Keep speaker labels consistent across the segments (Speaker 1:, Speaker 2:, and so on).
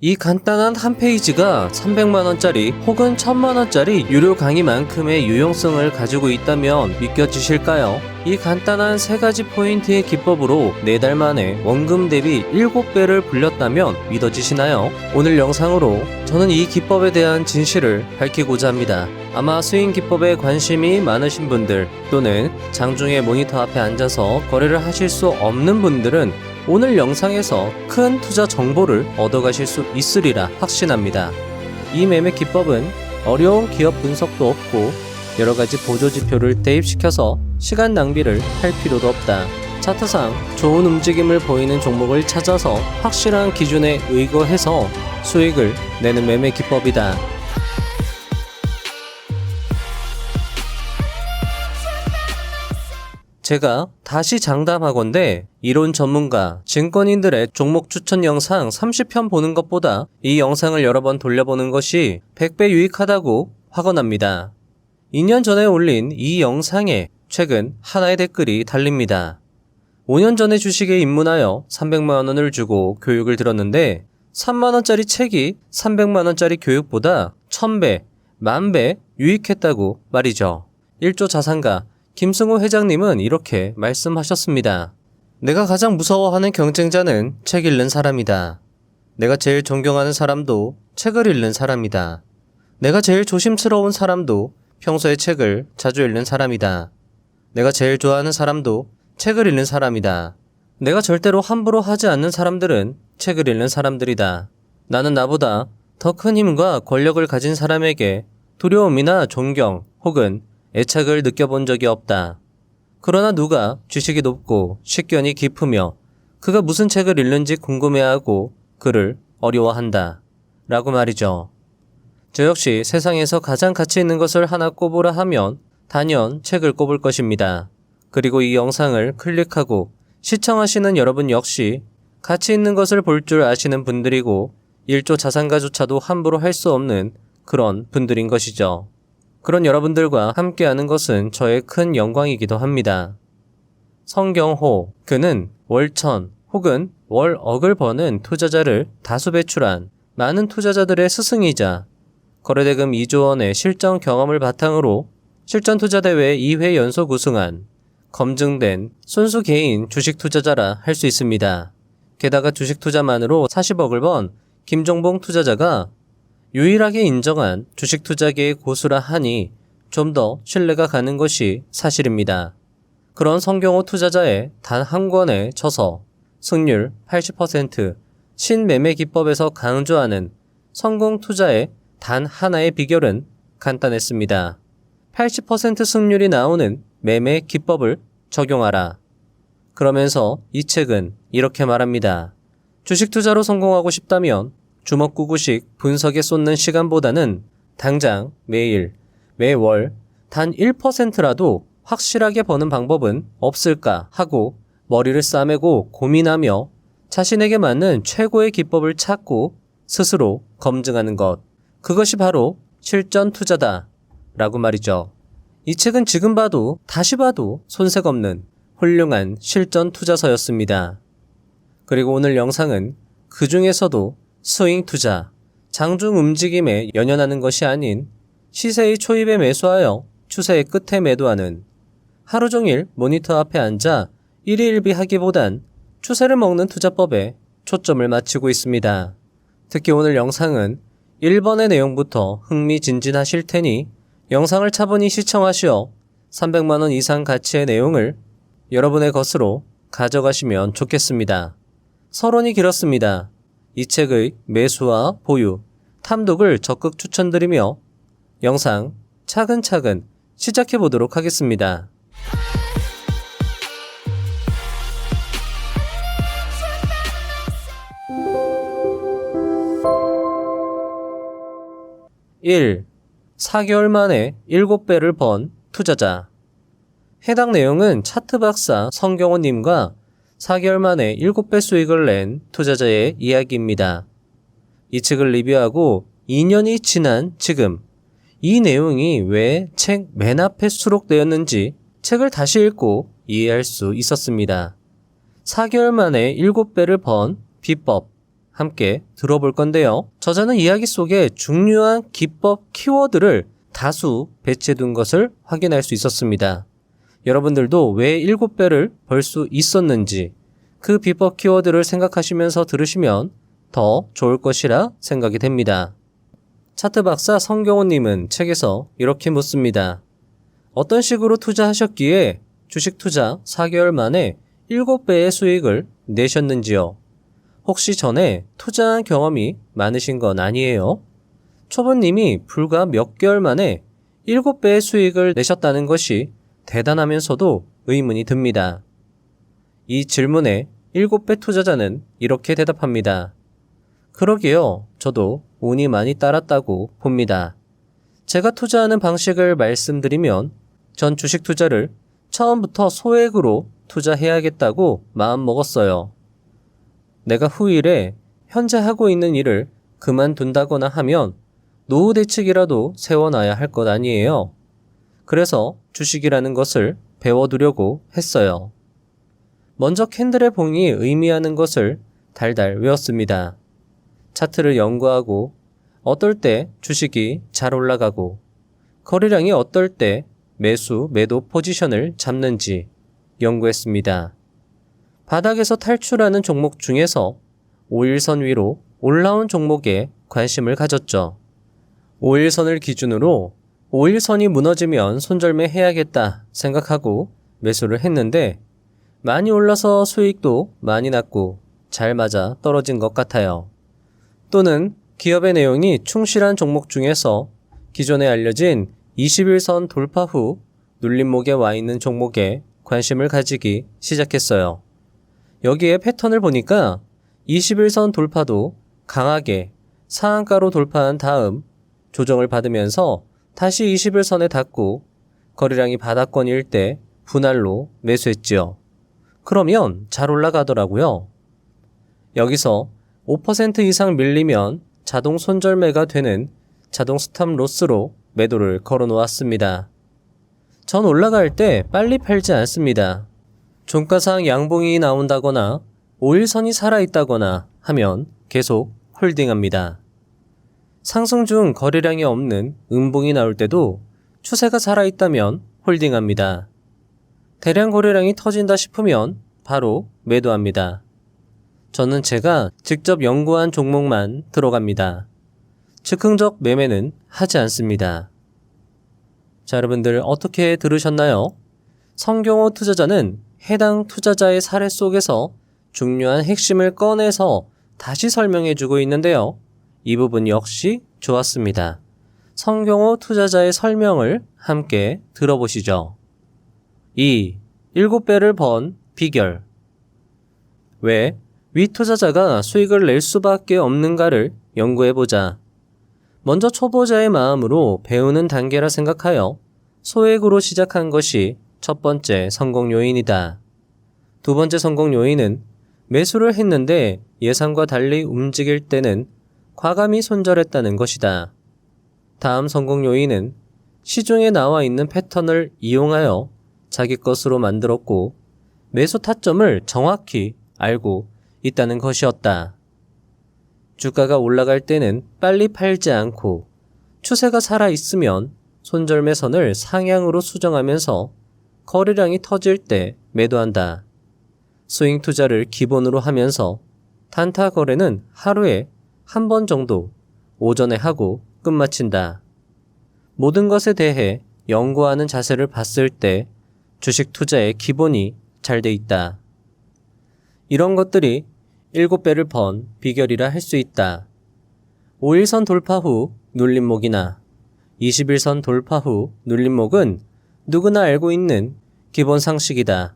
Speaker 1: 이 간단한 한 페이지가 300만원짜리 혹은 1000만원짜리 유료 강의만큼의 유용성을 가지고 있다면 믿겨지실까요? 이 간단한 3가지 포인트의 기법으로 4달 만에 원금 대비 7배를 불렸다면 믿어지시나요? 오늘 영상으로 저는 이 기법에 대한 진실을 밝히고자 합니다. 아마 스윙 기법에 관심이 많으신 분들 또는 장중에 모니터 앞에 앉아서 거래를 하실 수 없는 분들은 오늘 영상에서 큰 투자 정보를 얻어가실 수 있으리라 확신합니다. 이 매매 기법은 어려운 기업 분석도 없고 여러가지 보조지표를 대입시켜서 시간 낭비를 할 필요도 없다. 차트상 좋은 움직임을 보이는 종목을 찾아서 확실한 기준에 의거해서 수익을 내는 매매 기법이다. 제가 다시 장담하건대 이론 전문가, 증권인들의 종목 추천 영상 30편 보는 것보다 이 영상을 여러 번 돌려보는 것이 100배 유익하다고 확언합니다. 2년 전에 올린 이 영상에 최근 하나의 댓글이 달립니다. 5년 전에 주식에 입문하여 300만원을 주고 교육을 들었는데 3만원짜리 책이 300만원짜리 교육보다 1000배, 10,000배 유익했다고 말이죠. 1조 자산가 김승호 회장님은 이렇게 말씀하셨습니다. 내가 가장 무서워하는 경쟁자는 책 읽는 사람이다. 내가 제일 존경하는 사람도 책을 읽는 사람이다. 내가 제일 조심스러운 사람도 평소에 책을 자주 읽는 사람이다. 내가 제일 좋아하는 사람도 책을 읽는 사람이다. 내가 절대로 함부로 하지 않는 사람들은 책을 읽는 사람들이다. 나는 나보다 더 큰 힘과 권력을 가진 사람에게 두려움이나 존경 혹은 애착을 느껴본 적이 없다. 그러나 누가 지식이 높고 식견이 깊으며 그가 무슨 책을 읽는지 궁금해하고 그를 어려워한다. 라고 말이죠. 저 역시 세상에서 가장 가치 있는 것을 하나 꼽으라 하면 단연 책을 꼽을 것입니다. 그리고 이 영상을 클릭하고 시청하시는 여러분 역시 가치 있는 것을 볼 줄 아시는 분들이고 1조 자산가조차도 함부로 할 수 없는 그런 분들인 것이죠. 그런 여러분들과 함께하는 것은 저의 큰 영광이기도 합니다. 성경호, 그는 월천 혹은 월억을 버는 투자자를 다수 배출한 많은 투자자들의 스승이자 거래대금 2조 원의 실전 경험을 바탕으로 실전 투자대회 2회 연속 우승한 검증된 순수 개인 주식 투자자라 할 수 있습니다. 게다가 주식 투자만으로 40억을 번 김종봉 투자자가 유일하게 인정한 주식 투자계의 고수라 하니 좀 더 신뢰가 가는 것이 사실입니다. 그런 성경호 투자자의 단 한 권에 쳐서 승률 80%, 신매매 기법에서 강조하는 성공 투자의 단 하나의 비결은 간단했습니다. 80% 승률이 나오는 매매 기법을 적용하라. 그러면서 이 책은 이렇게 말합니다. 주식 투자로 성공하고 싶다면 주먹구구식 분석에 쏟는 시간보다는 당장 매일, 매월 단 1%라도 확실하게 버는 방법은 없을까 하고 머리를 싸매고 고민하며 자신에게 맞는 최고의 기법을 찾고 스스로 검증하는 것. 그것이 바로 실전 투자다. 라고 말이죠. 이 책은 지금 봐도 다시 봐도 손색 없는 훌륭한 실전 투자서였습니다. 그리고 오늘 영상은 그 중에서도 스윙 투자, 장중 움직임에 연연하는 것이 아닌 시세의 초입에 매수하여 추세의 끝에 매도하는 하루 종일 모니터 앞에 앉아 일희일비하기보단 추세를 먹는 투자법에 초점을 맞추고 있습니다. 특히 오늘 영상은 1번의 내용부터 흥미진진하실 테니 영상을 차분히 시청하시어 300만원 이상 가치의 내용을 여러분의 것으로 가져가시면 좋겠습니다. 서론이 길었습니다. 이 책의 매수와 보유, 탐독을 적극 추천드리며 영상 차근차근 시작해 보도록 하겠습니다. (1) 4개월 만에 7배를 번 투자자. 해당 내용은 차트 박사 성경호님과 4개월 만에 7배 수익을 낸 투자자의 이야기입니다. 이 책을 리뷰하고 2년이 지난 지금 이 내용이 왜 책 맨 앞에 수록되었는지 책을 다시 읽고 이해할 수 있었습니다. 4개월 만에 7배를 번 비법. 함께 들어볼 건데요. 저자는 이야기 속에 중요한 기법 키워드를 다수 배치해둔 것을 확인할 수 있었습니다. 여러분들도 왜 7배를 벌 수 있었는지 그 비법 키워드를 생각하시면서 들으시면 더 좋을 것이라 생각이 됩니다. 차트 박사 성경호님은 책에서 이렇게 묻습니다. 어떤 식으로 투자하셨기에 주식 투자 4개월 만에 7배의 수익을 내셨는지요? 혹시 전에 투자한 경험이 많으신 건 아니에요? 초보님이 불과 몇 개월 만에 7배의 수익을 내셨다는 것이 대단하면서도 의문이 듭니다. 이 질문에 7배 투자자는 이렇게 대답합니다. 그러게요. 저도 운이 많이 따랐다고 봅니다. 제가 투자하는 방식을 말씀드리면 전 주식 투자를 처음부터 소액으로 투자해야겠다고 마음먹었어요. 내가 후일에 현재 하고 있는 일을 그만둔다거나 하면 노후 대책이라도 세워놔야 할 것 아니에요. 그래서 주식이라는 것을 배워두려고 했어요. 먼저 캔들의 봉이 의미하는 것을 달달 외웠습니다. 차트를 연구하고 어떨 때 주식이 잘 올라가고 거래량이 어떨 때 매수, 매도 포지션을 잡는지 연구했습니다. 바닥에서 탈출하는 종목 중에서 5일선 위로 올라온 종목에 관심을 가졌죠. 5일선을 기준으로 5일선이 무너지면 손절매 해야겠다 생각하고 매수를 했는데 많이 올라서 수익도 많이 났고 잘 맞아 떨어진 것 같아요. 또는 기업의 내용이 충실한 종목 중에서 기존에 알려진 21선 돌파 후 눌림목에 와 있는 종목에 관심을 가지기 시작했어요. 여기에 패턴을 보니까 21선 돌파도 강하게 상한가로 돌파한 다음 조정을 받으면서 다시 21선에 닿고 거래량이 바닥권일 때 분할로 매수했지요. 그러면 잘 올라가더라고요. 여기서 5% 이상 밀리면 자동 손절매가 되는 자동 스탑 로스로 매도를 걸어 놓았습니다. 전 올라갈 때 빨리 팔지 않습니다. 종가상 양봉이 나온다거나 5일선이 살아있다거나 하면 계속 홀딩합니다. 상승 중 거래량이 없는 음봉이 나올 때도 추세가 살아있다면 홀딩합니다. 대량 거래량이 터진다 싶으면 바로 매도합니다. 저는 제가 직접 연구한 종목만 들어갑니다. 즉흥적 매매는 하지 않습니다. 자, 여러분들 어떻게 들으셨나요? 성경호 투자자는 해당 투자자의 사례 속에서 중요한 핵심을 꺼내서 다시 설명해주고 있는데요. 이 부분 역시 좋았습니다. 성경호 투자자의 설명을 함께 들어보시죠. 2. 7배를 번 비결. 왜 위 투자자가 수익을 낼 수밖에 없는가를 연구해보자. 먼저 초보자의 마음으로 배우는 단계라 생각하여 소액으로 시작한 것이 첫 번째 성공 요인이다. 두 번째 성공 요인은 매수를 했는데 예상과 달리 움직일 때는 과감히 손절했다는 것이다. 다음 성공 요인은 시중에 나와 있는 패턴을 이용하여 자기 것으로 만들었고 매수 타점을 정확히 알고 있다는 것이었다. 주가가 올라갈 때는 빨리 팔지 않고 추세가 살아있으면 손절매선을 상향으로 수정하면서 거래량이 터질 때 매도한다. 스윙 투자를 기본으로 하면서 단타 거래는 하루에 한 번 정도 오전에 하고 끝마친다. 모든 것에 대해 연구하는 자세를 봤을 때 주식 투자의 기본이 잘 돼 있다. 이런 것들이 7배를 번 비결이라 할 수 있다. 5일선 돌파 후 눌림목이나 21선 돌파 후 눌림목은 누구나 알고 있는 기본 상식이다.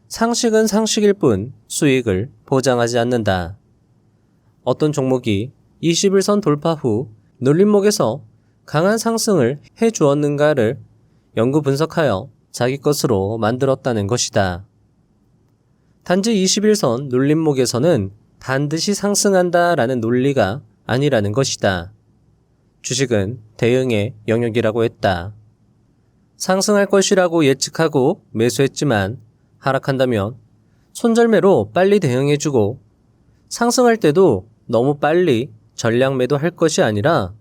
Speaker 1: 상식은 상식일 뿐 수익을 보장하지 않는다. 어떤 종목이 21선 돌파 후 눌림목에서 강한 상승을 해주었는가를 연구 분석하여 자기 것으로 만들었다는 것이다. 단지 21선 눌림목에서는 반드시 상승한다라는 논리가 아니라는 것이다. 주식은 대응의 영역이라고 했다. 상승할 것이라고 예측하고 매수했지만 하락한다면 손절매로 빨리 대응해주고 상승할 때도 너무 빨리 전량 매도할 것이 아니라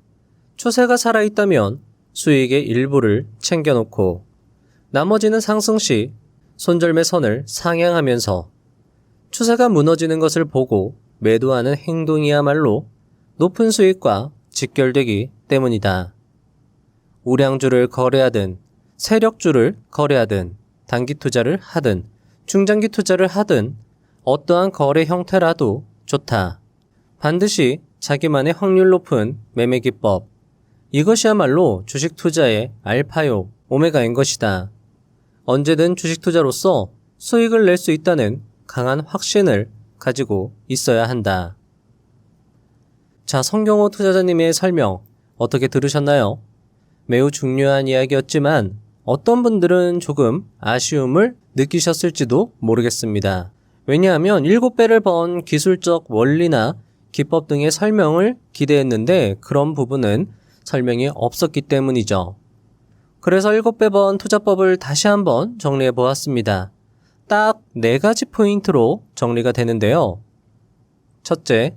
Speaker 1: 추세가 살아있다면 수익의 일부를 챙겨놓고 나머지는 상승 시 손절매 선을 상향하면서 추세가 무너지는 것을 보고 매도하는 행동이야말로 높은 수익과 직결되기 때문이다. 우량주를 거래하든 세력주를 거래하든 단기 투자를 하든 중장기 투자를 하든 어떠한 거래 형태라도 좋다. 반드시 자기만의 확률 높은 매매 기법, 이것이야말로 주식 투자의 알파요 오메가인 것이다. 언제든 주식 투자로서 수익을 낼 수 있다는 강한 확신을 가지고 있어야 한다. 자, 성경호 투자자님의 설명 어떻게 들으셨나요? 매우 중요한 이야기였지만 어떤 분들은 조금 아쉬움을 느끼셨을지도 모르겠습니다. 왜냐하면 7배를 번 기술적 원리나 기법 등의 설명을 기대했는데 그런 부분은 설명이 없었기 때문이죠. 그래서 7배 번 투자법을 다시 한번 정리해 보았습니다. 딱 4가지 포인트로 정리가 되는데요. 첫째,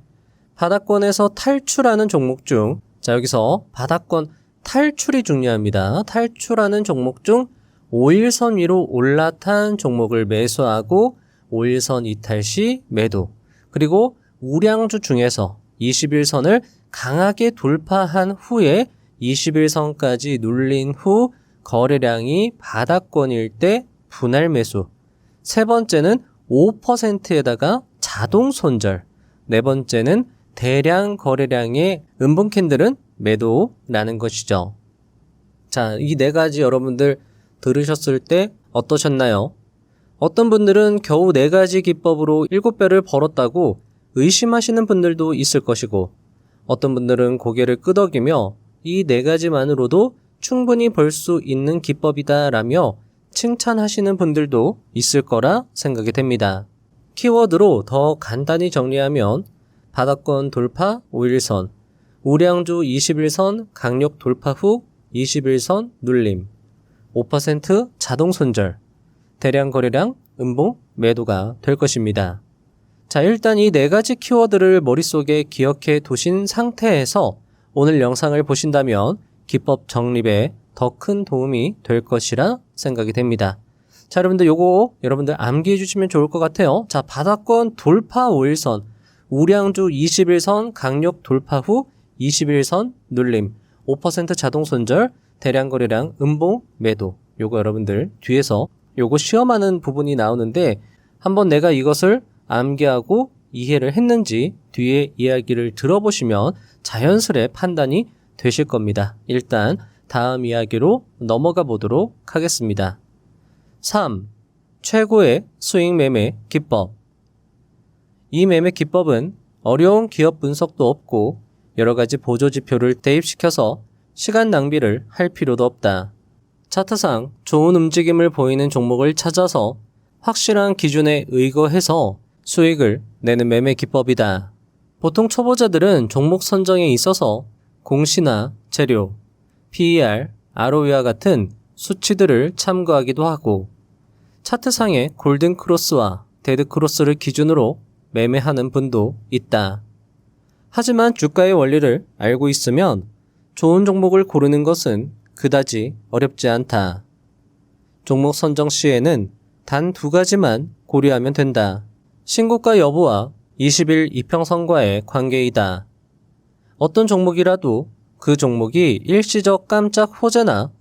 Speaker 1: 바닥권에서 탈출하는 종목 중, 자, 여기서 바닥권 탈출이 중요합니다. 탈출하는 종목 중 5일선 위로 올라탄 종목을 매수하고 5일선 이탈 시 매도, 그리고 우량주 중에서 21선을 강하게 돌파한 후에 21선까지 눌린 후 거래량이 바닥권일 때 분할 매수, 세 번째는 5%에다가 자동 손절, 네 번째는 대량 거래량의 음봉 캔들은 매도라는 것이죠. 자, 이 4가지 여러분들 들으셨을 때 어떠셨나요? 어떤 분들은 겨우 4가지 기법으로 7배를 벌었다고 의심하시는 분들도 있을 것이고, 어떤 분들은 고개를 끄덕이며 이 4가지만으로도 충분히 벌 수 있는 기법이다라며 칭찬하시는 분들도 있을 거라 생각이 됩니다. 키워드로 더 간단히 정리하면 바닥권 돌파 5일선, 우량주 21선 강력 돌파 후 21선 눌림, 5% 자동 손절, 대량 거래량 음봉 매도가 될 것입니다. 자, 일단 이 4가지 키워드를 머릿속에 기억해 두신 상태에서 오늘 영상을 보신다면 기법 정립에 더 큰 도움이 될 것이라 생각이 됩니다. 자, 여러분들 요거 여러분들 암기해 주시면 좋을 것 같아요. 자, 바닥권 돌파 5일선, 우량주 21선 강력 돌파 후 21선 눌림, 5% 자동 손절, 대량 거래량 음봉 매도. 요거 여러분들 뒤에서 요거 시험하는 부분이 나오는데 한번 내가 이것을 암기하고 이해를 했는지 뒤에 이야기를 들어보시면 자연스레 판단이 되실 겁니다. 일단 다음 이야기로 넘어가 보도록 하겠습니다. 3. 최고의 수익 매매 기법. 이 매매 기법은 어려운 기업 분석도 없고 여러 가지 보조 지표를 대입시켜서 시간 낭비를 할 필요도 없다. 차트상 좋은 움직임을 보이는 종목을 찾아서 확실한 기준에 의거해서 수익을 내는 매매 기법이다. 보통 초보자들은 종목 선정에 있어서 공시나 재료, PER, ROE와 같은 수치들을 참고하기도 하고 차트상의 골든 크로스와 데드 크로스를 기준으로 매매하는 분도 있다. 하지만 주가의 원리를 알고 있으면 좋은 종목을 고르는 것은 그다지 어렵지 않다. 종목 선정 시에는 단 2가지만 고려하면 된다. 신고가 여부와 20일 이평선과의 관계이다. 어떤 종목이라도 그 종목이 일시적 깜짝 호재나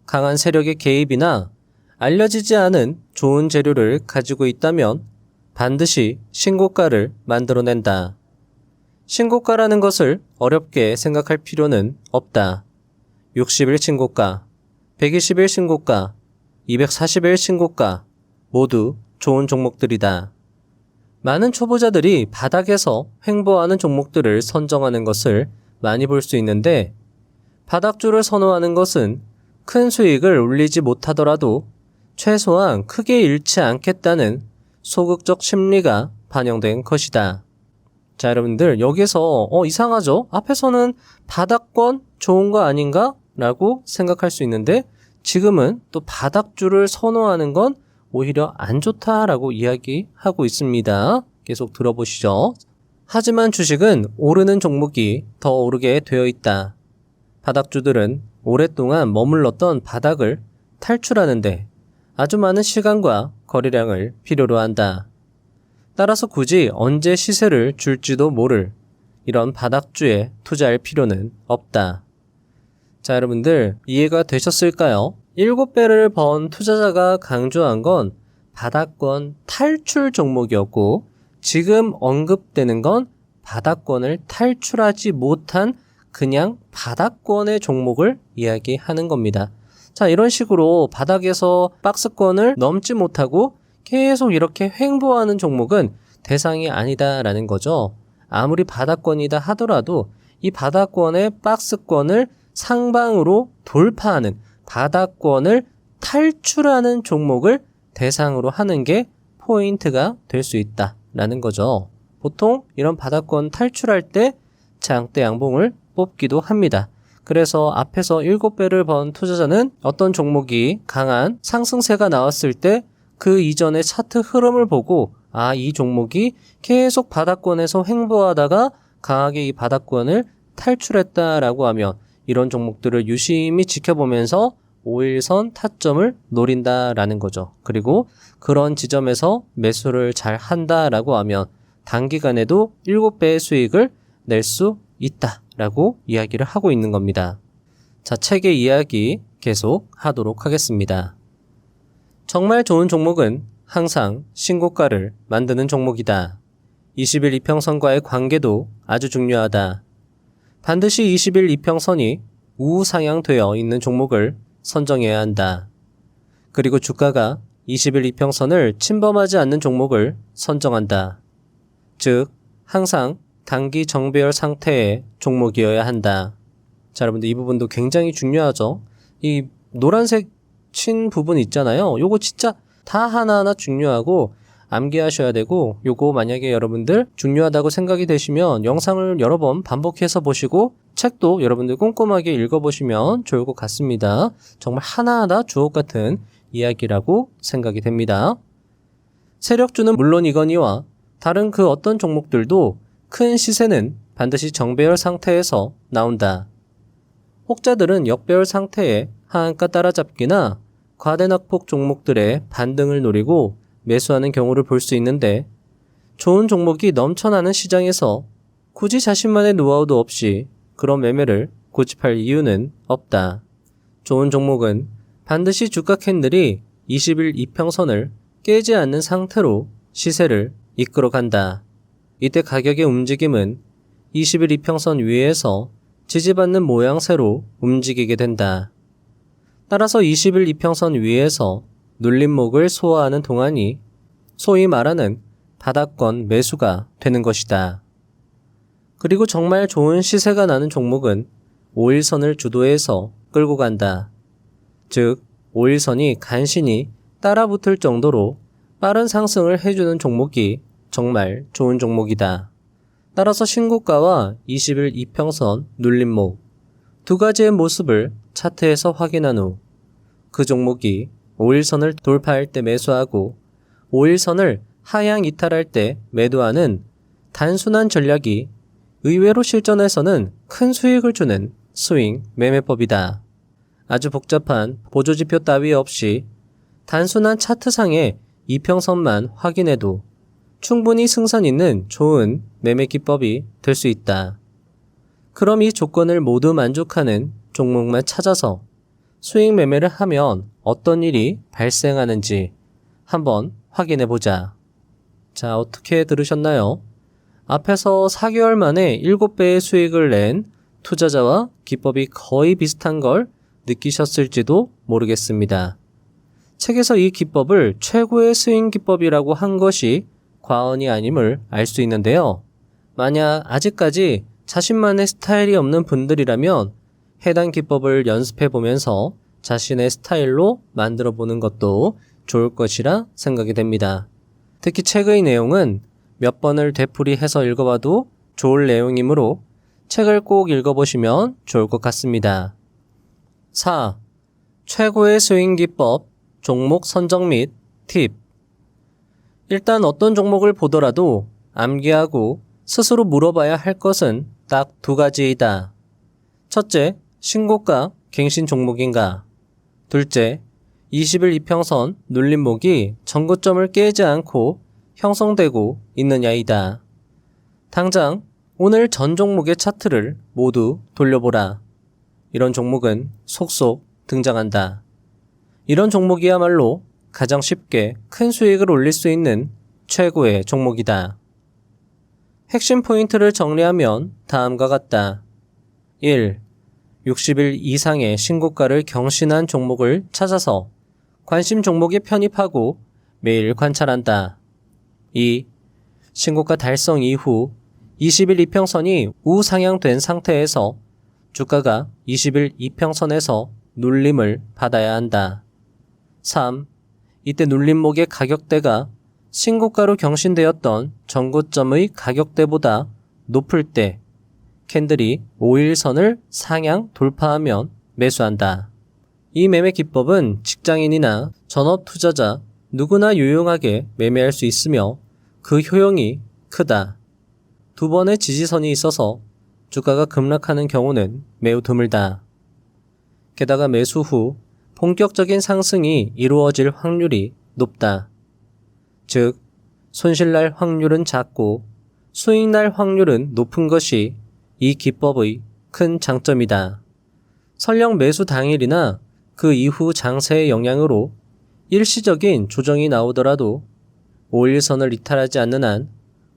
Speaker 1: 강한 세력의 개입이나 알려지지 않은 좋은 재료를 가지고 있다면 반드시 신고가를 만들어낸다. 신고가라는 것을 어렵게 생각할 필요는 없다. 60일 신고가, 120일 신고가, 240일 신고가 모두 좋은 종목들이다. 많은 초보자들이 바닥에서 횡보하는 종목들을 선정하는 것을 많이 볼 수 있는데 바닥주를 선호하는 것은 큰 수익을 올리지 못하더라도 최소한 크게 잃지 않겠다는 소극적 심리가 반영된 것이다. 자, 여러분들 여기서 이상하죠? 앞에서는 바닥권 좋은 거 아닌가? 라고 생각할 수 있는데 지금은 또 바닥주를 선호하는 건 오히려 안 좋다라고 이야기하고 있습니다. 계속 들어보시죠. 하지만 주식은 오르는 종목이 더 오르게 되어 있다. 바닥주들은 오랫동안 머물렀던 바닥을 탈출하는데 아주 많은 시간과 거래량을 필요로 한다. 따라서 굳이 언제 시세를 줄지도 모를 이런 바닥주에 투자할 필요는 없다. 자, 여러분들 이해가 되셨을까요? 7배를 번 투자자가 강조한 건 바닥권 탈출 종목이었고 지금 언급되는 건 바닥권을 탈출하지 못한 그냥 바닥권의 종목을 이야기하는 겁니다. 자, 이런 식으로 바닥에서 박스권을 넘지 못하고 계속 이렇게 횡보하는 종목은 대상이 아니다라는 거죠. 아무리 바닥권이다 하더라도 이 바닥권의 박스권을 상방으로 돌파하는 바닥권을 탈출하는 종목을 대상으로 하는 게 포인트가 될 수 있다라는 거죠. 보통 이런 바닥권 탈출할 때 장대 양봉을 뽑기도 합니다. 그래서 앞에서 7배를 번 투자자는 어떤 종목이 강한 상승세가 나왔을 때 그 이전의 차트 흐름을 보고 이 종목이 계속 바닥권에서 횡보하다가 강하게 이 바닥권을 탈출했다라고 하면 이런 종목들을 유심히 지켜보면서 5일선 타점을 노린다라는 거죠. 그리고 그런 지점에서 매수를 잘 한다라고 하면 단기간에도 7배의 수익을 낼 수 있다라고 이야기를 하고 있는 겁니다. 자, 책의 이야기 계속 하도록 하겠습니다. 정말 좋은 종목은 항상 신고가를 만드는 종목이다. 20일 이평선과의 관계도 아주 중요하다. 반드시 20일 이평선이 우상향되어 있는 종목을 선정해야 한다. 그리고 주가가 20일 이평선을 침범하지 않는 종목을 선정한다. 즉, 항상 단기 정배열 상태의 종목이어야 한다. 자, 여러분들 이 부분도 굉장히 중요하죠. 이 노란색 친 부분 있잖아요. 요거 진짜 다 하나하나 중요하고 암기하셔야 되고, 요거 만약에 여러분들 중요하다고 생각이 되시면 영상을 여러 번 반복해서 보시고 책도 여러분들 꼼꼼하게 읽어보시면 좋을 것 같습니다. 정말 하나하나 주옥 같은 이야기라고 생각이 됩니다. 세력주는 물론이거니와 다른 그 어떤 종목들도 큰 시세는 반드시 정배열 상태에서 나온다. 혹자들은 역배열 상태에 하한가 따라잡기나 과대낙폭 종목들의 반등을 노리고 매수하는 경우를 볼 수 있는데 좋은 종목이 넘쳐나는 시장에서 굳이 자신만의 노하우도 없이 그런 매매를 고집할 이유는 없다. 좋은 종목은 반드시 주가 캔들이 20일 이평선을 깨지 않는 상태로 시세를 이끌어 간다. 이때 가격의 움직임은 20일 이평선 위에서 지지받는 모양새로 움직이게 된다. 따라서 20일 이평선 위에서 눌림목을 소화하는 동안이 소위 말하는 바닥권 매수가 되는 것이다. 그리고 정말 좋은 시세가 나는 종목은 5일선을 주도해서 끌고 간다. 즉 5일선이 간신히 따라붙을 정도로 빠른 상승을 해주는 종목이 정말 좋은 종목이다. 따라서 신고가와 20일 이평선 눌림목 두 가지의 모습을 차트에서 확인한 후 그 종목이 5일선을 돌파할 때 매수하고 5일선을 하향 이탈할 때 매도하는 단순한 전략이 의외로 실전에서는 큰 수익을 주는 스윙 매매법이다. 아주 복잡한 보조지표 따위 없이 단순한 차트상의 이평선만 확인해도 충분히 승산 있는 좋은 매매 기법이 될 수 있다. 그럼 이 조건을 모두 만족하는 종목만 찾아서 수익 매매를 하면 어떤 일이 발생하는지 한번 확인해 보자. 자, 어떻게 들으셨나요? 앞에서 4개월 만에 7배의 수익을 낸 투자자와 기법이 거의 비슷한 걸 느끼셨을지도 모르겠습니다. 책에서 이 기법을 최고의 스윙 기법이라고 한 것이 과언이 아님을 알 수 있는데요. 만약 아직까지 자신만의 스타일이 없는 분들이라면 해당 기법을 연습해 보면서 자신의 스타일로 만들어 보는 것도 좋을 것이라 생각이 됩니다. 특히 책의 내용은 몇 번을 되풀이해서 읽어봐도 좋을 내용이므로 책을 꼭 읽어보시면 좋을 것 같습니다. 4. 최고의 스윙 기법, 종목 선정 및 팁. 일단 어떤 종목을 보더라도 암기하고 스스로 물어봐야 할 것은 딱 두 가지이다. 첫째, 신고가 갱신 종목인가? 둘째, 20일 이평선 눌림목이 전고점을 깨지 않고 형성되고 있느냐이다. 당장 오늘 전 종목의 차트를 모두 돌려보라. 이런 종목은 속속 등장한다. 이런 종목이야말로 가장 쉽게 큰 수익을 올릴 수 있는 최고의 종목이다. 핵심 포인트를 정리하면 다음과 같다. 1. 60일 이상의 신고가를 경신한 종목을 찾아서 관심 종목에 편입하고 매일 관찰한다. 2. 신고가 달성 이후 20일 이평선이 우상향된 상태에서 주가가 20일 이평선에서 눌림을 받아야 한다. 3. 이때 눌림목의 가격대가 신고가로 경신되었던 전고점의 가격대보다 높을 때 캔들이 5일선을 상향 돌파하면 매수한다. 이 매매 기법은 직장인이나 전업 투자자 누구나 유용하게 매매할 수 있으며 그 효용이 크다. 두 번의 지지선이 있어서 주가가 급락하는 경우는 매우 드물다. 게다가 매수 후 본격적인 상승이 이루어질 확률이 높다. 즉, 손실날 확률은 작고 수익날 확률은 높은 것이 이 기법의 큰 장점이다. 설령 매수 당일이나 그 이후 장세의 영향으로 일시적인 조정이 나오더라도 5일선을 이탈하지 않는 한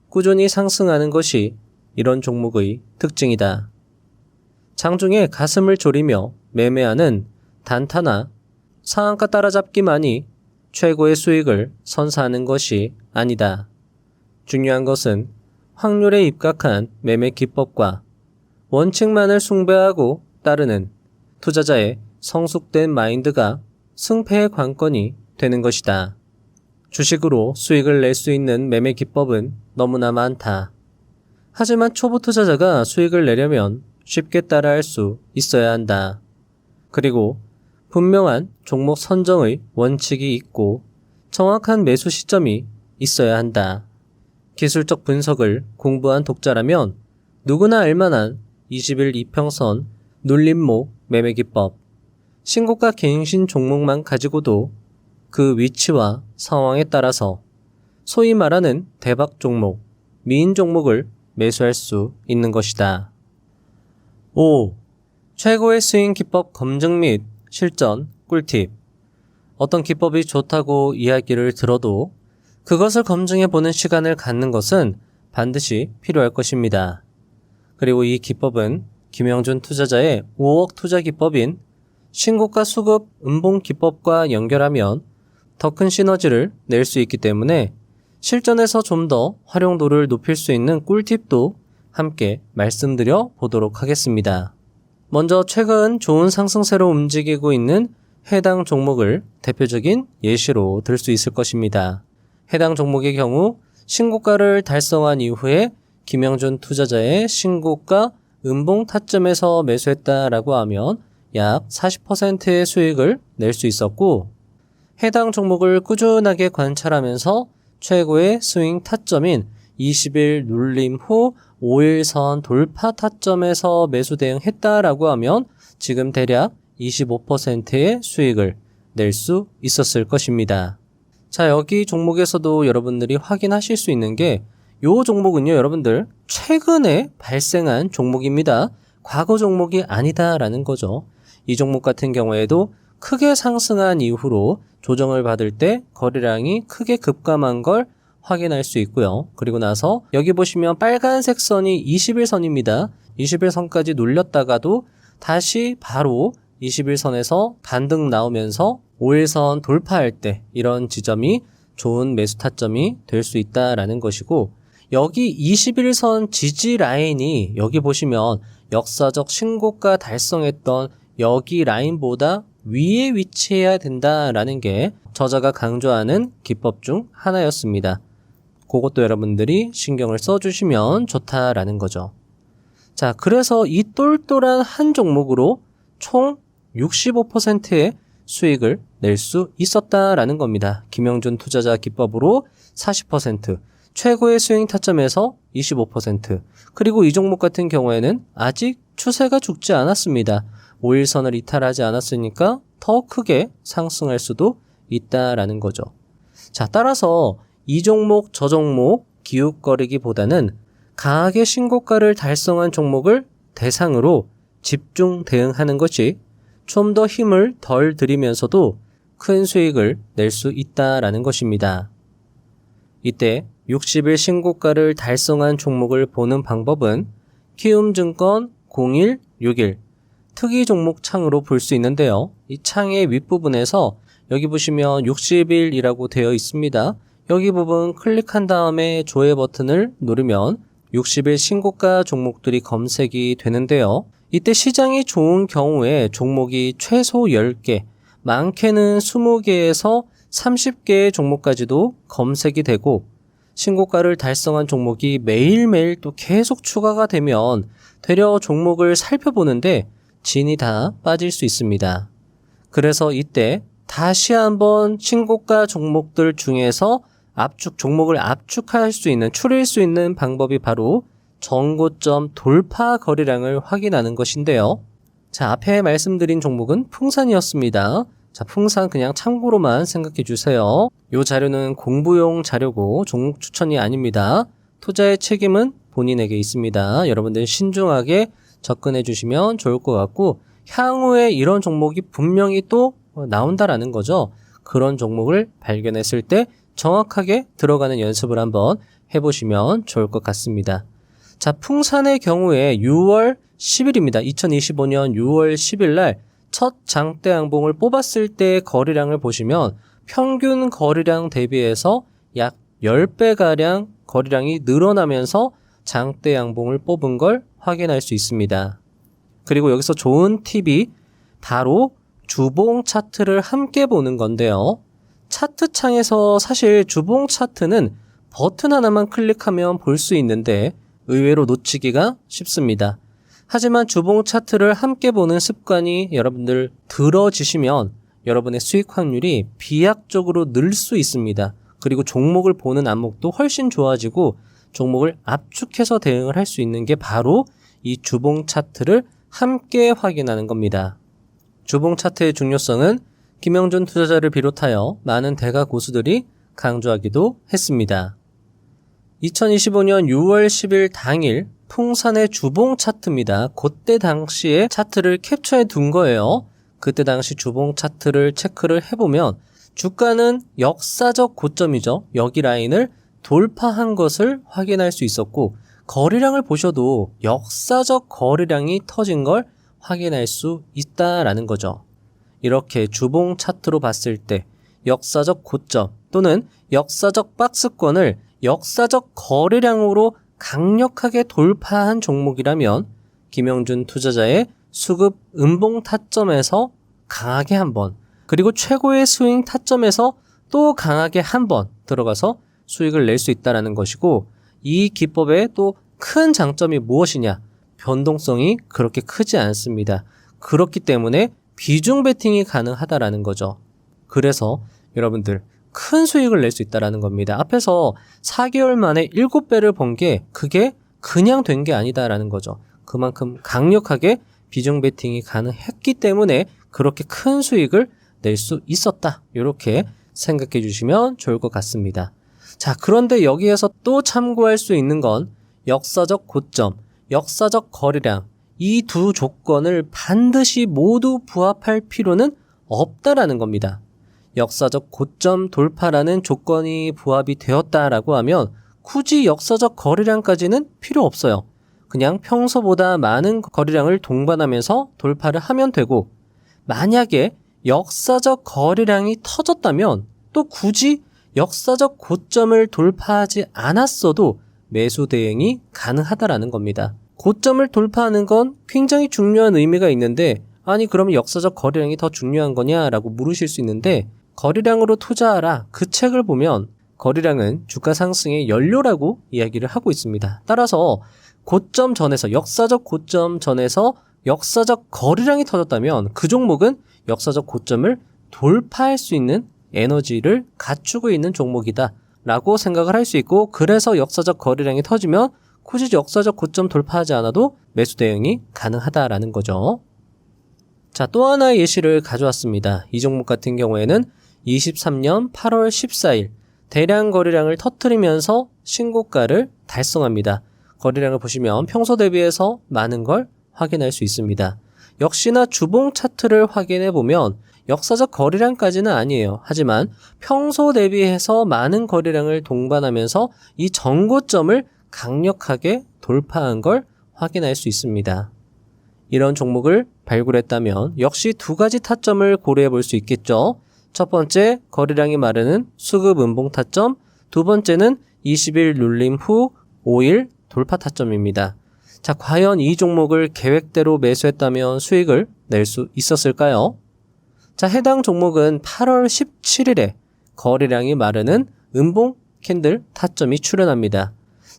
Speaker 1: 꾸준히 상승하는 것이 이런 종목의 특징이다. 장중에 가슴을 졸이며 매매하는 단타나 상한가 따라잡기만이 최고의 수익을 선사하는 것이 아니다. 중요한 것은 확률에 입각한 매매 기법과 원칙만을 숭배하고 따르는 투자자의 성숙된 마인드가 승패의 관건이 되는 것이다. 주식으로 수익을 낼 수 있는 매매 기법은 너무나 많다. 하지만 초보 투자자가 수익을 내려면 쉽게 따라할 수 있어야 한다. 그리고 분명한 종목 선정의 원칙이 있고 정확한 매수 시점이 있어야 한다. 기술적 분석을 공부한 독자라면 누구나 알만한 20일 이평선 눌림목 매매 기법, 신고가 갱신 종목만 가지고도 그 위치와 상황에 따라서 소위 말하는 대박 종목, 미인 종목을 매수할 수 있는 것이다. 5. 최고의 스윙 기법 검증 및 실전 꿀팁. 어떤 기법이 좋다고 이야기를 들어도 그것을 검증해보는 시간을 갖는 것은 반드시 필요할 것입니다. 그리고 이 기법은 김영준 투자자의 5억 투자 기법인 신고가 수급 음봉 기법과 연결하면 더 큰 시너지를 낼 수 있기 때문에 실전에서 좀 더 활용도를 높일 수 있는 꿀팁도 함께 말씀드려 보도록 하겠습니다. 먼저 최근 좋은 상승세로 움직이고 있는 해당 종목을 대표적인 예시로 들 수 있을 것입니다. 해당 종목의 경우 신고가를 달성한 이후에 김영준 투자자의 신고가 음봉 타점에서 매수했다라고 하면 약 40%의 수익을 낼 수 있었고, 해당 종목을 꾸준하게 관찰하면서 최고의 스윙 타점인 20일 눌림 후 5일선 돌파 타점에서 매수 대응했다라고 하면 지금 대략 25%의 수익을 낼 수 있었을 것입니다. 자, 여기 종목에서도 여러분들이 확인하실 수 있는 게 이 종목은요, 여러분들 최근에 발생한 종목입니다. 과거 종목이 아니다라는 거죠. 이 종목 같은 경우에도 크게 상승한 이후로 조정을 받을 때 거래량이 크게 급감한 걸 확인할 수 있고요. 그리고 나서 여기 보시면 빨간색 선이 21선입니다. 21선까지 눌렸다가도 다시 바로 21선에서 반등 나오면서 5일선 돌파할 때 이런 지점이 좋은 매수 타점이 될 수 있다라는 것이고, 여기 21선 지지 라인이 여기 보시면 역사적 신고가 달성했던 여기 라인보다 위에 위치해야 된다라는 게 저자가 강조하는 기법 중 하나였습니다. 그것도 여러분들이 신경을 써주시면 좋다라는 거죠. 자, 그래서 이 똘똘한 한 종목으로 총 65%의 수익을 낼 수 있었다라는 겁니다. 김영준 투자자 기법으로 40%, 최고의 스윙 타점에서 25%. 그리고 이 종목 같은 경우에는 아직 추세가 죽지 않았습니다. 5일선을 이탈하지 않았으니까 더 크게 상승할 수도 있다라는 거죠. 자, 따라서 이 종목 저 종목 기웃거리기보다는 강하게 신고가를 달성한 종목을 대상으로 집중 대응하는 것이 좀 더 힘을 덜 들이면서도 큰 수익을 낼 수 있다라는 것입니다. 이때 60일 신고가를 달성한 종목을 보는 방법은 키움증권 0161 특이 종목 창으로 볼 수 있는데요. 이 창의 윗부분에서 여기 보시면 60일이라고 되어 있습니다. 여기 부분 클릭한 다음에 조회 버튼을 누르면 60일 신고가 종목들이 검색이 되는데요. 이때 시장이 좋은 경우에 종목이 최소 10개, 많게는 20개에서 30개의 종목까지도 검색이 되고 신고가를 달성한 종목이 매일매일 또 계속 추가가 되면 되려 종목을 살펴보는데 진이 다 빠질 수 있습니다. 그래서 이때 다시 한번 신고가 종목들 중에서 종목을 압축할 수 있는, 추릴 수 있는 방법이 바로 전고점 돌파 거래량을 확인하는 것인데요. 자, 앞에 말씀드린 종목은 풍산이었습니다. 자, 풍산 그냥 참고로만 생각해 주세요. 이 자료는 공부용 자료고 종목 추천이 아닙니다. 투자의 책임은 본인에게 있습니다. 여러분들 신중하게 접근해 주시면 좋을 것 같고 향후에 이런 종목이 분명히 또 나온다라는 거죠. 그런 종목을 발견했을 때 정확하게 들어가는 연습을 한번 해보시면 좋을 것 같습니다. 자, 풍산의 경우에 6월 10일입니다. 2025년 6월 10일 날 첫 장대 양봉을 뽑았을 때 거래량을 보시면 평균 거래량 대비해서 약 10배가량 거래량이 늘어나면서 장대 양봉을 뽑은 걸 확인할 수 있습니다. 그리고 여기서 좋은 팁이 바로 주봉 차트를 함께 보는 건데요. 차트 창에서 사실 주봉 차트는 버튼 하나만 클릭하면 볼 수 있는데 의외로 놓치기가 쉽습니다. 하지만 주봉 차트를 함께 보는 습관이 여러분들 들어지시면 여러분의 수익 확률이 비약적으로 늘 수 있습니다. 그리고 종목을 보는 안목도 훨씬 좋아지고 종목을 압축해서 대응을 할 수 있는 게 바로 이 주봉 차트를 함께 확인하는 겁니다. 주봉 차트의 중요성은 김영준 투자자를 비롯하여 많은 대가 고수들이 강조하기도 했습니다. 2025년 6월 10일 당일 풍산의 주봉 차트입니다. 그때 당시에 차트를 캡처해 둔 거예요. 그때 당시 주봉 차트를 체크를 해보면 주가는 역사적 고점이죠. 여기 라인을 돌파한 것을 확인할 수 있었고 거래량을 보셔도 역사적 거래량이 터진 걸 확인할 수 있다라는 거죠. 이렇게 주봉 차트로 봤을 때 역사적 고점 또는 역사적 박스권을 역사적 거래량으로 강력하게 돌파한 종목이라면 김영준 투자자의 수급 음봉 타점에서 강하게 한번 그리고 최고의 스윙 타점에서 또 강하게 한번 들어가서 수익을 낼 수 있다는 것이고 이 기법의 또 큰 장점이 무엇이냐? 변동성이 그렇게 크지 않습니다. 그렇기 때문에 비중 베팅이 가능하다라는 거죠. 그래서 여러분들 큰 수익을 낼 수 있다는 겁니다. 앞에서 4개월 만에 7배를 번 게 그게 그냥 된 게 아니다라는 거죠. 그만큼 강력하게 비중 베팅이 가능했기 때문에 그렇게 큰 수익을 낼 수 있었다. 이렇게 생각해 주시면 좋을 것 같습니다. 자, 그런데 여기에서 또 참고할 수 있는 건 역사적 고점, 역사적 거래량 이 두 조건을 반드시 모두 부합할 필요는 없다라는 겁니다. 역사적 고점 돌파라는 조건이 부합이 되었다라고 하면 굳이 역사적 거래량까지는 필요 없어요. 그냥 평소보다 많은 거래량을 동반하면서 돌파를 하면 되고 만약에 역사적 거래량이 터졌다면 또 굳이 역사적 고점을 돌파하지 않았어도 매수 대응이 가능하다라는 겁니다. 고점을 돌파하는 건 굉장히 중요한 의미가 있는데 아니 그러면 역사적 거래량이 더 중요한 거냐라고 물으실 수 있는데 거래량으로 투자하라 그 책을 보면 거래량은 주가 상승의 연료라고 이야기를 하고 있습니다. 따라서 고점 전에서 역사적 고점 전에서 역사적 거래량이 터졌다면 그 종목은 역사적 고점을 돌파할 수 있는 에너지를 갖추고 있는 종목이다 라고 생각을 할 수 있고, 그래서 역사적 거래량이 터지면 굳이 역사적 고점 돌파하지 않아도 매수 대응이 가능하다라는 거죠. 자, 또 하나의 예시를 가져왔습니다. 이 종목 같은 경우에는 23년 8월 14일 대량 거래량을 터뜨리면서 신고가를 달성합니다. 거래량을 보시면 평소 대비해서 많은 걸 확인할 수 있습니다. 역시나 주봉 차트를 확인해 보면 역사적 거래량까지는 아니에요. 하지만 평소 대비해서 많은 거래량을 동반하면서 이 전고점을 강력하게 돌파한 걸 확인할 수 있습니다. 이런 종목을 발굴했다면 역시 두 가지 타점을 고려해 볼 수 있겠죠. 첫 번째, 거래량이 마르는 수급 음봉 타점, 두 번째는 20일 눌림 후 5일 돌파 타점입니다. 자, 과연 이 종목을 계획대로 매수했다면 수익을 낼 수 있었을까요? 자, 해당 종목은 8월 17일에 거래량이 마르는 음봉 캔들 타점이 출현합니다.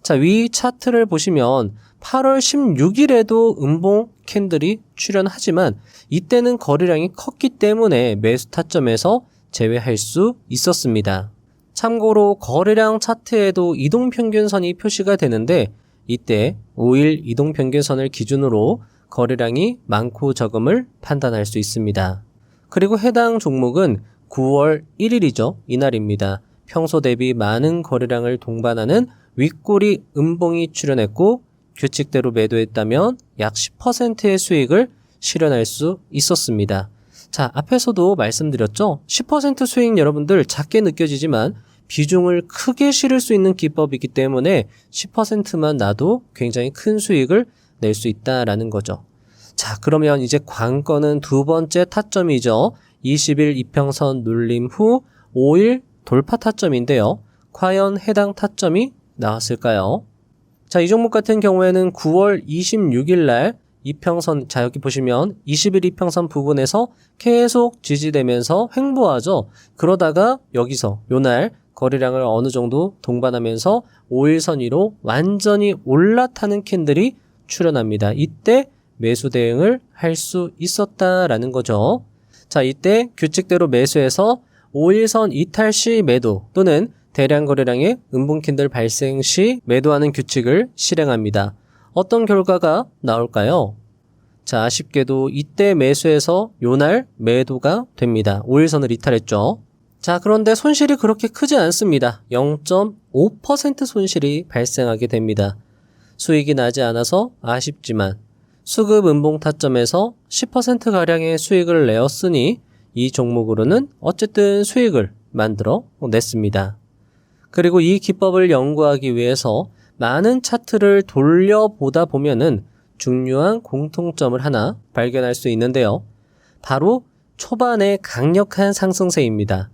Speaker 1: 자, 위 차트를 보시면 8월 16일에도 음봉 캔들이 출현하지만 이때는 거래량이 컸기 때문에 매수 타점에서 제외할 수 있었습니다. 참고로 거래량 차트에도 이동평균선이 표시가 되는데 이때 5일 이동평균선을 기준으로 거래량이 많고 적음을 판단할 수 있습니다. 그리고 해당 종목은 9월 1일이죠. 이날입니다. 평소 대비 많은 거래량을 동반하는 윗꼬리 음봉이 출현했고 규칙대로 매도했다면 약 10%의 수익을 실현할 수 있었습니다. 자, 앞에서도 말씀드렸죠. 10% 수익 여러분들 작게 느껴지지만 비중을 크게 실을 수 있는 기법이기 때문에 10%만 나도 굉장히 큰 수익을 낼 수 있다라는 거죠. 자, 그러면 이제 관건은 두 번째 타점이죠. 20일 이평선 눌림 후 5일 돌파 타점인데요. 과연 해당 타점이 나왔을까요? 자, 이 종목 같은 경우에는 9월 26일 날 이평선, 자 여기 보시면 20일 이평선 부분에서 계속 지지되면서 횡보하죠. 그러다가 여기서 요날 거래량을 어느 정도 동반하면서 5일선 위로 완전히 올라타는 캔들이 출현합니다. 이때 매수 대응을 할 수 있었다라는 거죠. 자, 이때 규칙대로 매수해서 5일선 이탈 시 매도 또는 대량 거래량의 음봉 캔들 발생 시 매도하는 규칙을 실행합니다. 어떤 결과가 나올까요? 자, 아쉽게도 이때 매수해서 요날 매도가 됩니다. 5일선을 이탈했죠. 자, 그런데 손실이 그렇게 크지 않습니다. 0.5% 손실이 발생하게 됩니다. 수익이 나지 않아서 아쉽지만 수급 음봉 타점에서 10%가량의 수익을 내었으니 이 종목으로는 어쨌든 수익을 만들어 냈습니다. 그리고 이 기법을 연구하기 위해서 많은 차트를 돌려보다 보면은 중요한 공통점을 하나 발견할 수 있는데요. 바로 초반에 강력한 상승세입니다.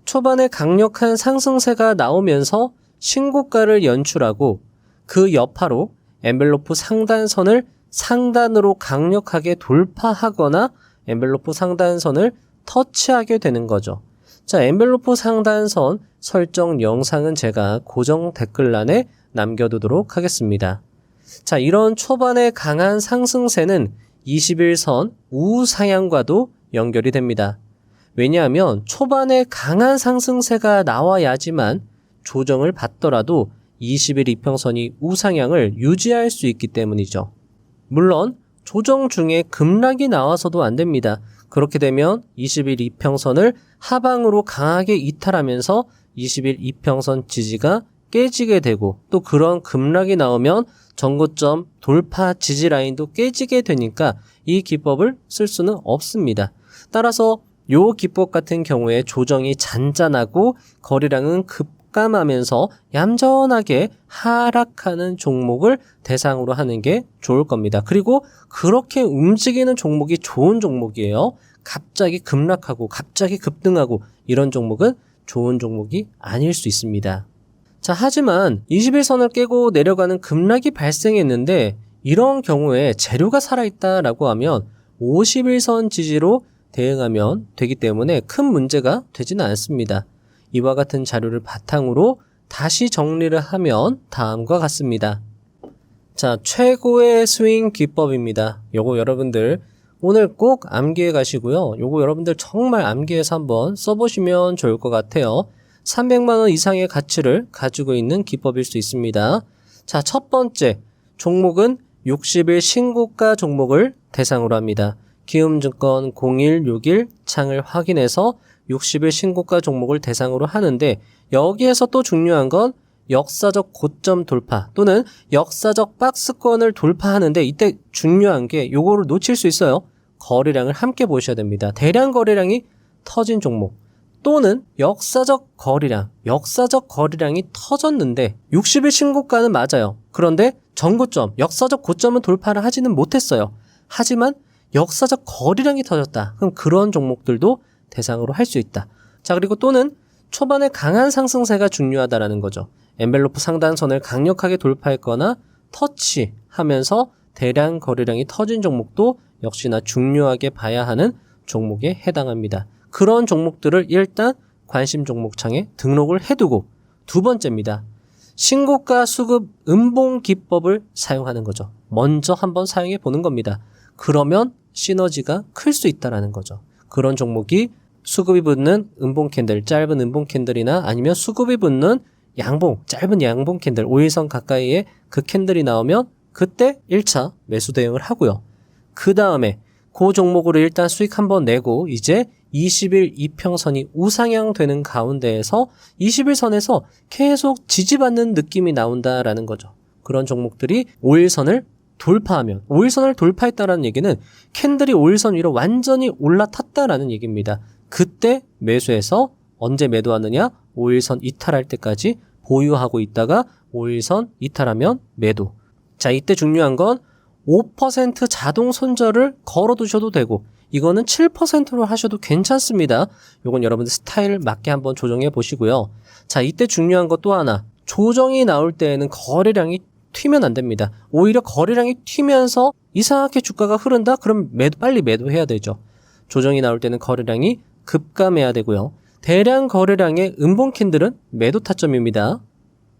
Speaker 1: 초반에 강력한 상승세가 나오면서 신고가를 연출하고 그 여파로 엔벨로프 상단선을 상단으로 강력하게 돌파하거나 엔벨로프 상단선을 터치하게 되는 거죠. 자, 엔벨로프 상단선 설정 영상은 제가 고정 댓글란에 남겨두도록 하겠습니다. 자, 이런 초반의 강한 상승세는 21선 우상향과도 연결이 됩니다. 왜냐하면 초반에 강한 상승세가 나와야지만 조정을 받더라도 20일 이평선이 우상향을 유지할 수 있기 때문이죠. 물론 조정 중에 급락이 나와서도 안 됩니다. 그렇게 되면 20일 이평선을 하방으로 강하게 이탈하면서 20일 이평선 지지가 깨지게 되고 또 그런 급락이 나오면 전고점 돌파 지지 라인도 깨지게 되니까 이 기법을 쓸 수는 없습니다. 따라서 이 기법 같은 경우에 조정이 잔잔하고 거래량은 급감하면서 얌전하게 하락하는 종목을 대상으로 하는 게 좋을 겁니다. 그리고 그렇게 움직이는 종목이 좋은 종목이에요. 갑자기 급락하고 갑자기 급등하고 이런 종목은 좋은 종목이 아닐 수 있습니다. 자, 하지만 21선을 깨고 내려가는 급락이 발생했는데 이런 경우에 재료가 살아있다라고 하면 51선 지지로 대응하면 되기 때문에 큰 문제가 되지는 않습니다. 이와 같은 자료를 바탕으로 다시 정리를 하면 다음과 같습니다. 자, 최고의 스윙 기법입니다. 요거 여러분들 오늘 꼭 암기해 가시고요. 요거 여러분들 정말 암기해서 한번 써보시면 좋을 것 같아요. 300만 원 이상의 가치를 가지고 있는 기법일 수 있습니다. 자, 첫 번째 종목은 60일 신고가 종목을 대상으로 합니다. 기움증권 0161 창을 확인해서 60일 신고가 종목을 대상으로 하는데, 여기에서 또 중요한 건 역사적 고점 돌파 또는 역사적 박스권을 돌파하는데, 이때 중요한 게 요거를 놓칠 수 있어요. 거래량을 함께 보셔야 됩니다. 대량 거래량이 터진 종목 또는 역사적 거래량이 터졌는데 60일 신고가는 맞아요. 그런데 전고점, 역사적 고점은 돌파를 하지는 못했어요. 하지만 역사적 거래량이 터졌다. 그럼 그런 종목들도 대상으로 할 수 있다. 자, 그리고 또는 초반에 강한 상승세가 중요하다라는 거죠. 엔벨로프 상단선을 강력하게 돌파했거나 터치하면서 대량 거래량이 터진 종목도 역시나 중요하게 봐야 하는 종목에 해당합니다. 그런 종목들을 일단 관심 종목창에 등록을 해두고, 두 번째입니다. 신고가 수급 음봉 기법을 사용하는 거죠. 먼저 한번 사용해 보는 겁니다. 그러면 시너지가 클 수 있다라는 거죠. 그런 종목이 수급이 붙는 음봉 캔들, 짧은 음봉 캔들이나 아니면 수급이 붙는 양봉, 짧은 양봉 캔들, 5일선 가까이에 그 캔들이 나오면 그때 1차 매수 대응을 하고요. 그 다음에 그 종목으로 일단 수익 한번 내고, 이제 20일 이평선이 우상향 되는 가운데에서 21선에서 계속 지지받는 느낌이 나온다라는 거죠. 그런 종목들이 5일선을 돌파하면, 5일선을 돌파했다라는 얘기는 캔들이 5일선 위로 완전히 올라탔다라는 얘기입니다. 그때 매수해서 언제 매도하느냐? 5일선 이탈할 때까지 보유하고 있다가 5일선 이탈하면 매도. 자, 이때 중요한 건 5% 자동 손절을 걸어두셔도 되고, 이거는 7%로 하셔도 괜찮습니다. 이건 여러분들 스타일 맞게 한번 조정해 보시고요. 자, 이때 중요한 것 또 하나, 조정이 나올 때에는 거래량이 튀면 안 됩니다. 오히려 거래량이 튀면서 이상하게 주가가 흐른다? 그럼 빨리 매도해야 되죠. 조정이 나올 때는 거래량이 급감해야 되고요. 대량 거래량의 음봉 캔들은 매도 타점입니다.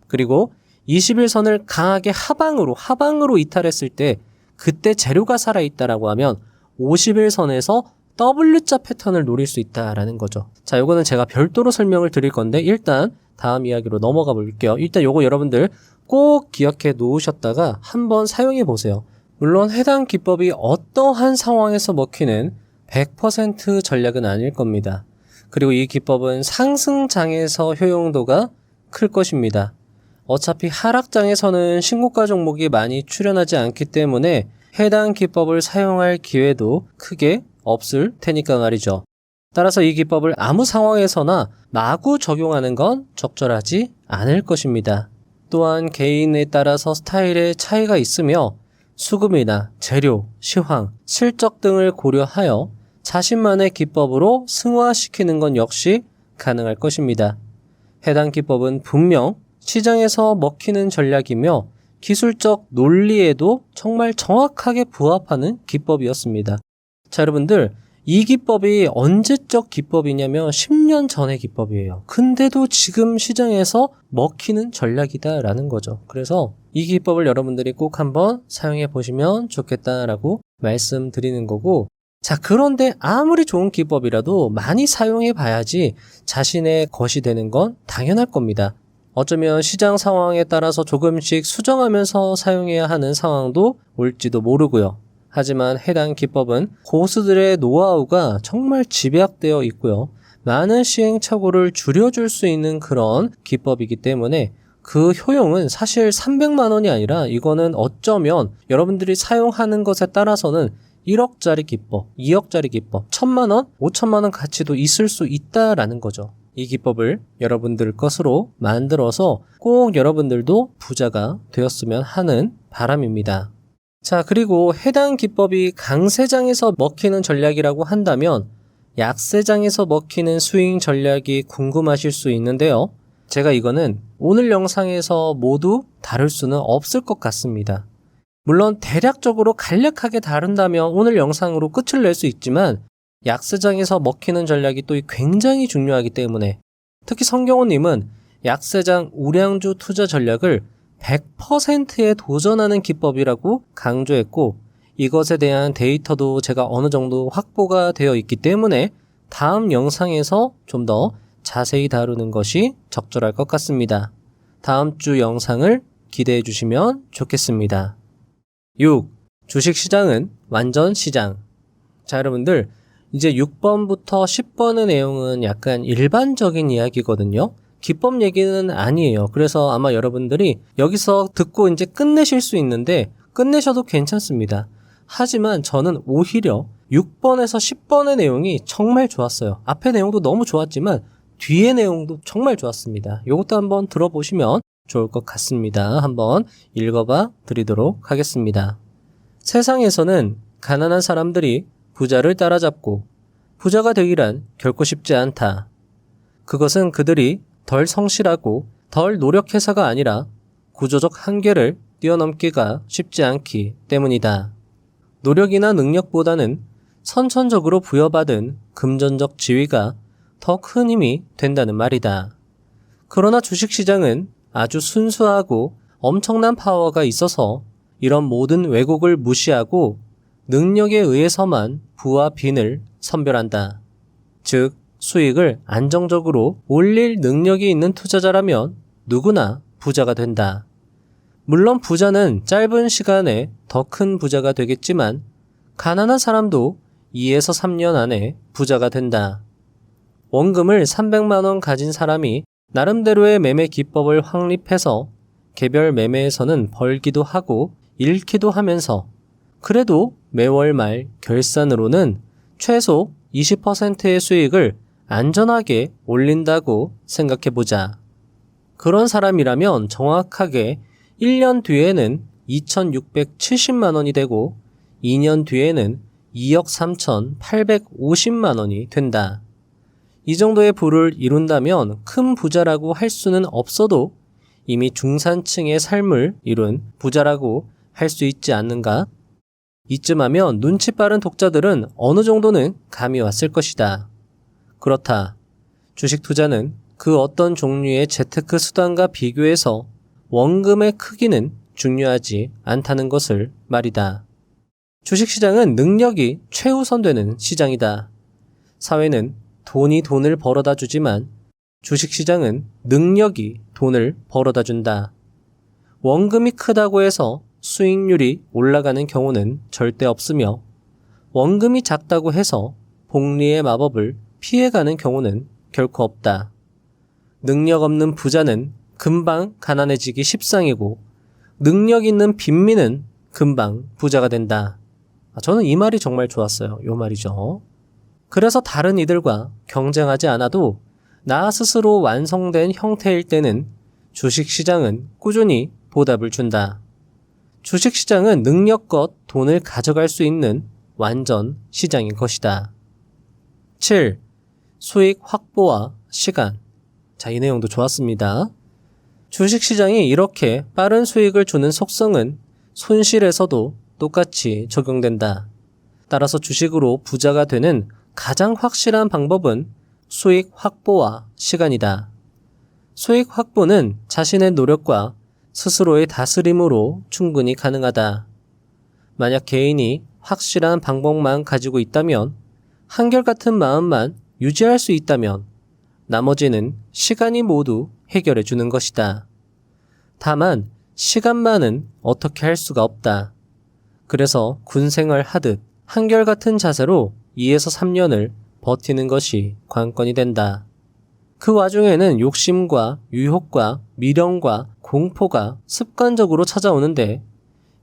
Speaker 1: 그리고 21선을 강하게 하방으로 이탈했을 때, 그때 재료가 살아있다라고 하면 51선에서 W자 패턴을 노릴 수 있다라는 거죠. 자, 요거는 제가 별도로 설명을 드릴 건데 일단 다음 이야기로 넘어가 볼게요. 일단 요거 여러분들 꼭 기억해 놓으셨다가 한번 사용해 보세요. 물론 해당 기법이 어떠한 상황에서 먹히는 100% 전략은 아닐 겁니다. 그리고 이 기법은 상승장에서 효용도가 클 것입니다. 어차피 하락장에서는 신고가 종목이 많이 출현하지 않기 때문에 해당 기법을 사용할 기회도 크게 없을 테니까 말이죠. 따라서 이 기법을 아무 상황에서나 마구 적용하는 건 적절하지 않을 것입니다. 또한 개인에 따라서 스타일의 차이가 있으며 수급이나 재료, 시황, 실적 등을 고려하여 자신만의 기법으로 승화시키는 건 역시 가능할 것입니다. 해당 기법은 분명 시장에서 먹히는 전략이며 기술적 논리에도 정말 정확하게 부합하는 기법이었습니다. 자, 여러분들, 이 기법이 언제적 기법이냐면 10년 전의 기법이에요. 근데도 지금 시장에서 먹히는 전략이다라는 거죠. 그래서 이 기법을 여러분들이 꼭 한번 사용해 보시면 좋겠다라고 말씀드리는 거고, 자, 그런데 아무리 좋은 기법이라도 많이 사용해 봐야지 자신의 것이 되는 건 당연할 겁니다. 어쩌면 시장 상황에 따라서 조금씩 수정하면서 사용해야 하는 상황도 올지도 모르고요. 하지만 해당 기법은 고수들의 노하우가 정말 집약되어 있고요. 많은 시행착오를 줄여줄 수 있는 그런 기법이기 때문에 그 효용은 사실 300만 원이 아니라 이거는 어쩌면 여러분들이 사용하는 것에 따라서는 1억짜리 기법, 2억짜리 기법, 1000만 원, 5천만 원 가치도 있을 수 있다라는 거죠. 이 기법을 여러분들 것으로 만들어서 꼭 여러분들도 부자가 되었으면 하는 바람입니다. 자, 그리고 해당 기법이 강세장에서 먹히는 전략이라고 한다면 약세장에서 먹히는 스윙 전략이 궁금하실 수 있는데요. 제가 이거는 오늘 영상에서 모두 다룰 수는 없을 것 같습니다. 물론 대략적으로 간략하게 다룬다면 오늘 영상으로 끝을 낼 수 있지만 약세장에서 먹히는 전략이 또 굉장히 중요하기 때문에 특히 성경호님은 약세장 우량주 투자 전략을 100%에 도전하는 기법이라고 강조했고 이것에 대한 데이터도 제가 어느 정도 확보가 되어 있기 때문에 다음 영상에서 좀 더 자세히 다루는 것이 적절할 것 같습니다. 다음 주 영상을 기대해 주시면 좋겠습니다. 6. 주식시장은 완전 시장. 자, 여러분들, 이제 6번부터 10번의 내용은 약간 일반적인 이야기거든요. 기법 얘기는 아니에요. 그래서 아마 여러분들이 여기서 듣고 이제 끝내실 수 있는데 끝내셔도 괜찮습니다. 하지만 저는 오히려 6번에서 10번의 내용이 정말 좋았어요. 앞의 내용도 너무 좋았지만 뒤의 내용도 정말 좋았습니다. 이것도 한번 들어보시면 좋을 것 같습니다. 한번 읽어봐 드리도록 하겠습니다. 세상에서는 가난한 사람들이 부자를 따라잡고 부자가 되기란 결코 쉽지 않다. 그것은 그들이 덜 성실하고 덜 노력해서가 아니라 구조적 한계를 뛰어넘기가 쉽지 않기 때문이다. 노력이나 능력보다는 선천적으로 부여받은 금전적 지위가 더 큰 힘이 된다는 말이다. 그러나 주식시장은 아주 순수하고 엄청난 파워가 있어서 이런 모든 왜곡을 무시하고 능력에 의해서만 부와 빈을 선별한다. 즉, 수익을 안정적으로 올릴 능력이 있는 투자자라면 누구나 부자가 된다. 물론 부자는 짧은 시간에 더 큰 부자가 되겠지만 가난한 사람도 2에서 3년 안에 부자가 된다. 원금을 300만 원 가진 사람이 나름대로의 매매 기법을 확립해서 개별 매매에서는 벌기도 하고 잃기도 하면서 그래도 매월 말 결산으로는 최소 20%의 수익을 안전하게 올린다고 생각해보자. 그런 사람이라면 정확하게 1년 뒤에는 2,670만 원이 되고 2년 뒤에는 2억 3,850만 원이 된다. 이 정도의 부를 이룬다면 큰 부자라고 할 수는 없어도 이미 중산층의 삶을 이룬 부자라고 할 수 있지 않는가? 이쯤 하면 눈치 빠른 독자들은 어느 정도는 감이 왔을 것이다. 그렇다. 주식 투자는 그 어떤 종류의 재테크 수단과 비교해서 원금의 크기는 중요하지 않다는 것을 말이다. 주식시장은 능력이 최우선되는 시장이다. 사회는 돈이 돈을 벌어다 주지만 주식시장은 능력이 돈을 벌어다 준다. 원금이 크다고 해서 수익률이 올라가는 경우는 절대 없으며 원금이 작다고 해서 복리의 마법을 피해가는 경우는 결코 없다. 능력 없는 부자는 금방 가난해지기 십상이고 능력 있는 빈민은 금방 부자가 된다. 저는 이 말이 정말 좋았어요. 이 말이죠. 그래서 다른 이들과 경쟁하지 않아도 나 스스로 완성된 형태일 때는 주식시장은 꾸준히 보답을 준다. 주식시장은 능력껏 돈을 가져갈 수 있는 완전 시장인 것이다. 7. 수익 확보와 시간. 자, 이 내용도 좋았습니다. 주식시장이 이렇게 빠른 수익을 주는 속성은 손실에서도 똑같이 적용된다. 따라서 주식으로 부자가 되는 가장 확실한 방법은 수익 확보와 시간이다. 수익 확보는 자신의 노력과 스스로의 다스림으로 충분히 가능하다. 만약 개인이 확실한 방법만 가지고 있다면, 한결같은 마음만 유지할 수 있다면 나머지는 시간이 모두 해결해 주는 것이다. 다만 시간만은 어떻게 할 수가 없다. 그래서 군생활 하듯 한결같은 자세로 2에서 3년을 버티는 것이 관건이 된다. 그 와중에는 욕심과 유혹과 미련과 공포가 습관적으로 찾아오는데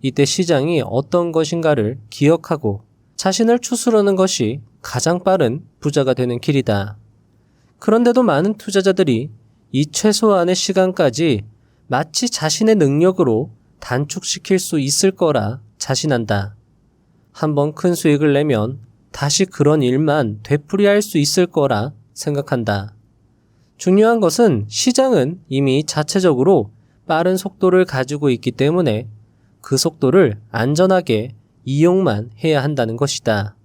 Speaker 1: 이때 시장이 어떤 것인가를 기억하고 자신을 추스르는 것이 가장 빠른 부자가 되는 길이다. 그런데도 많은 투자자들이 이 최소한의 시간까지 마치 자신의 능력으로 단축시킬 수 있을 거라 자신한다. 한번 큰 수익을 내면 다시 그런 일만 되풀이할 수 있을 거라 생각한다. 중요한 것은 시장은 이미 자체적으로 빠른 속도를 가지고 있기 때문에 그 속도를 안전하게 이용만 해야 한다는 것이다.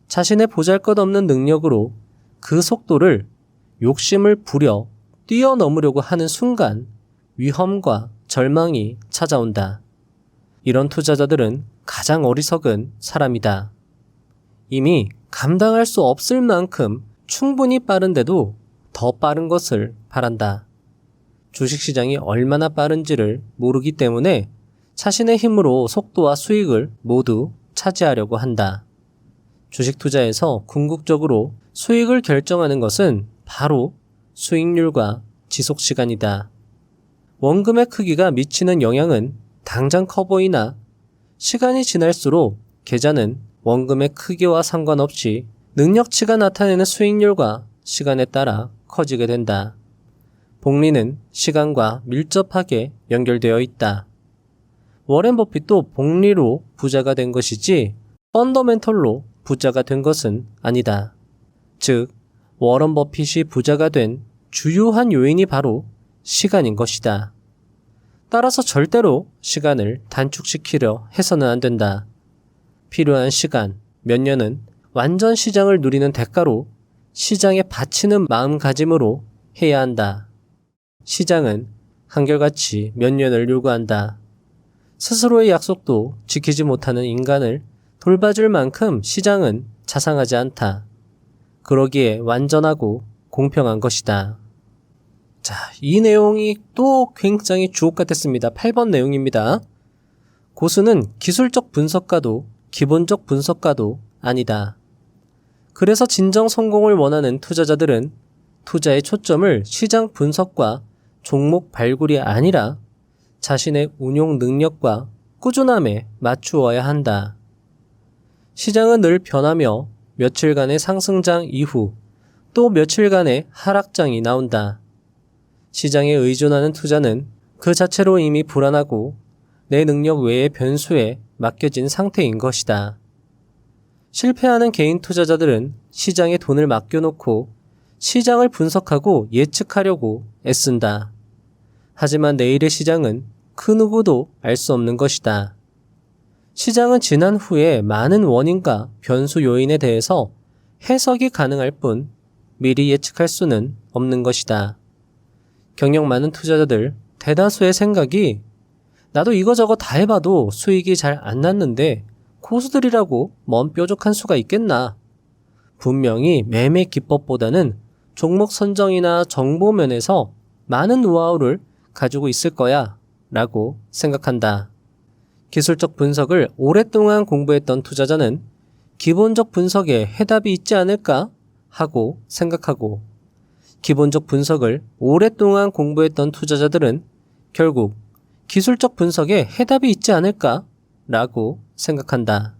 Speaker 1: 자신의 보잘것없는 능력으로 그 속도를 욕심을 부려 뛰어넘으려고 하는 순간 위험과 절망이 찾아온다. 이런 투자자들은 가장 어리석은 사람이다. 이미 감당할 수 없을 만큼 충분히 빠른데도 더 빠른 것을 바란다. 주식시장이 얼마나 빠른지를 모르기 때문에 자신의 힘으로 속도와 수익을 모두 차지하려고 한다. 주식 투자에서 궁극적으로 수익을 결정하는 것은 바로 수익률과 지속시간이다. 원금의 크기가 미치는 영향은 당장 커 보이나 시간이 지날수록 계좌는 원금의 크기와 상관없이 능력치가 나타내는 수익률과 시간에 따라 커지게 된다. 복리는 시간과 밀접하게 연결되어 있다. 워렌 버핏도 복리로 부자가 된 것이지 펀더멘털로 부자가 된 것은 아니다. 즉, 워런 버핏이 부자가 된 주요한 요인이 바로 시간인 것이다. 따라서 절대로 시간을 단축시키려 해서는 안 된다. 필요한 시간, 몇 년은 완전 시장을 누리는 대가로 시장에 바치는 마음가짐으로 해야 한다. 시장은 한결같이 몇 년을 요구한다. 스스로의 약속도 지키지 못하는 인간을 돌봐줄 만큼 시장은 자상하지 않다. 그러기에 완전하고 공평한 것이다. 자, 이 내용이 또 굉장히 주옥 같았습니다. 8번 내용입니다. 고수는 기술적 분석가도 기본적 분석가도 아니다. 그래서 진정 성공을 원하는 투자자들은 투자의 초점을 시장 분석과 종목 발굴이 아니라 자신의 운용 능력과 꾸준함에 맞추어야 한다. 시장은 늘 변하며 며칠간의 상승장 이후 또 며칠간의 하락장이 나온다. 시장에 의존하는 투자는 그 자체로 이미 불안하고 내 능력 외의 변수에 맡겨진 상태인 것이다. 실패하는 개인 투자자들은 시장에 돈을 맡겨놓고 시장을 분석하고 예측하려고 애쓴다. 하지만 내일의 시장은 그 누구도 알 수 없는 것이다. 시장은 지난 후에 많은 원인과 변수 요인에 대해서 해석이 가능할 뿐 미리 예측할 수는 없는 것이다. 경력 많은 투자자들 대다수의 생각이 나도 이거저거 다 해봐도 수익이 잘 안 났는데 고수들이라고 뭔 뾰족한 수가 있겠나. 분명히 매매 기법보다는 종목 선정이나 정보 면에서 많은 노하우를 가지고 있을 거야 라고 생각한다. 기술적 분석을 오랫동안 공부했던 투자자는 기본적 분석에 해답이 있지 않을까 하고 생각하고, 기본적 분석을 오랫동안 공부했던 투자자들은 결국 기술적 분석에 해답이 있지 않을까 라고 생각한다.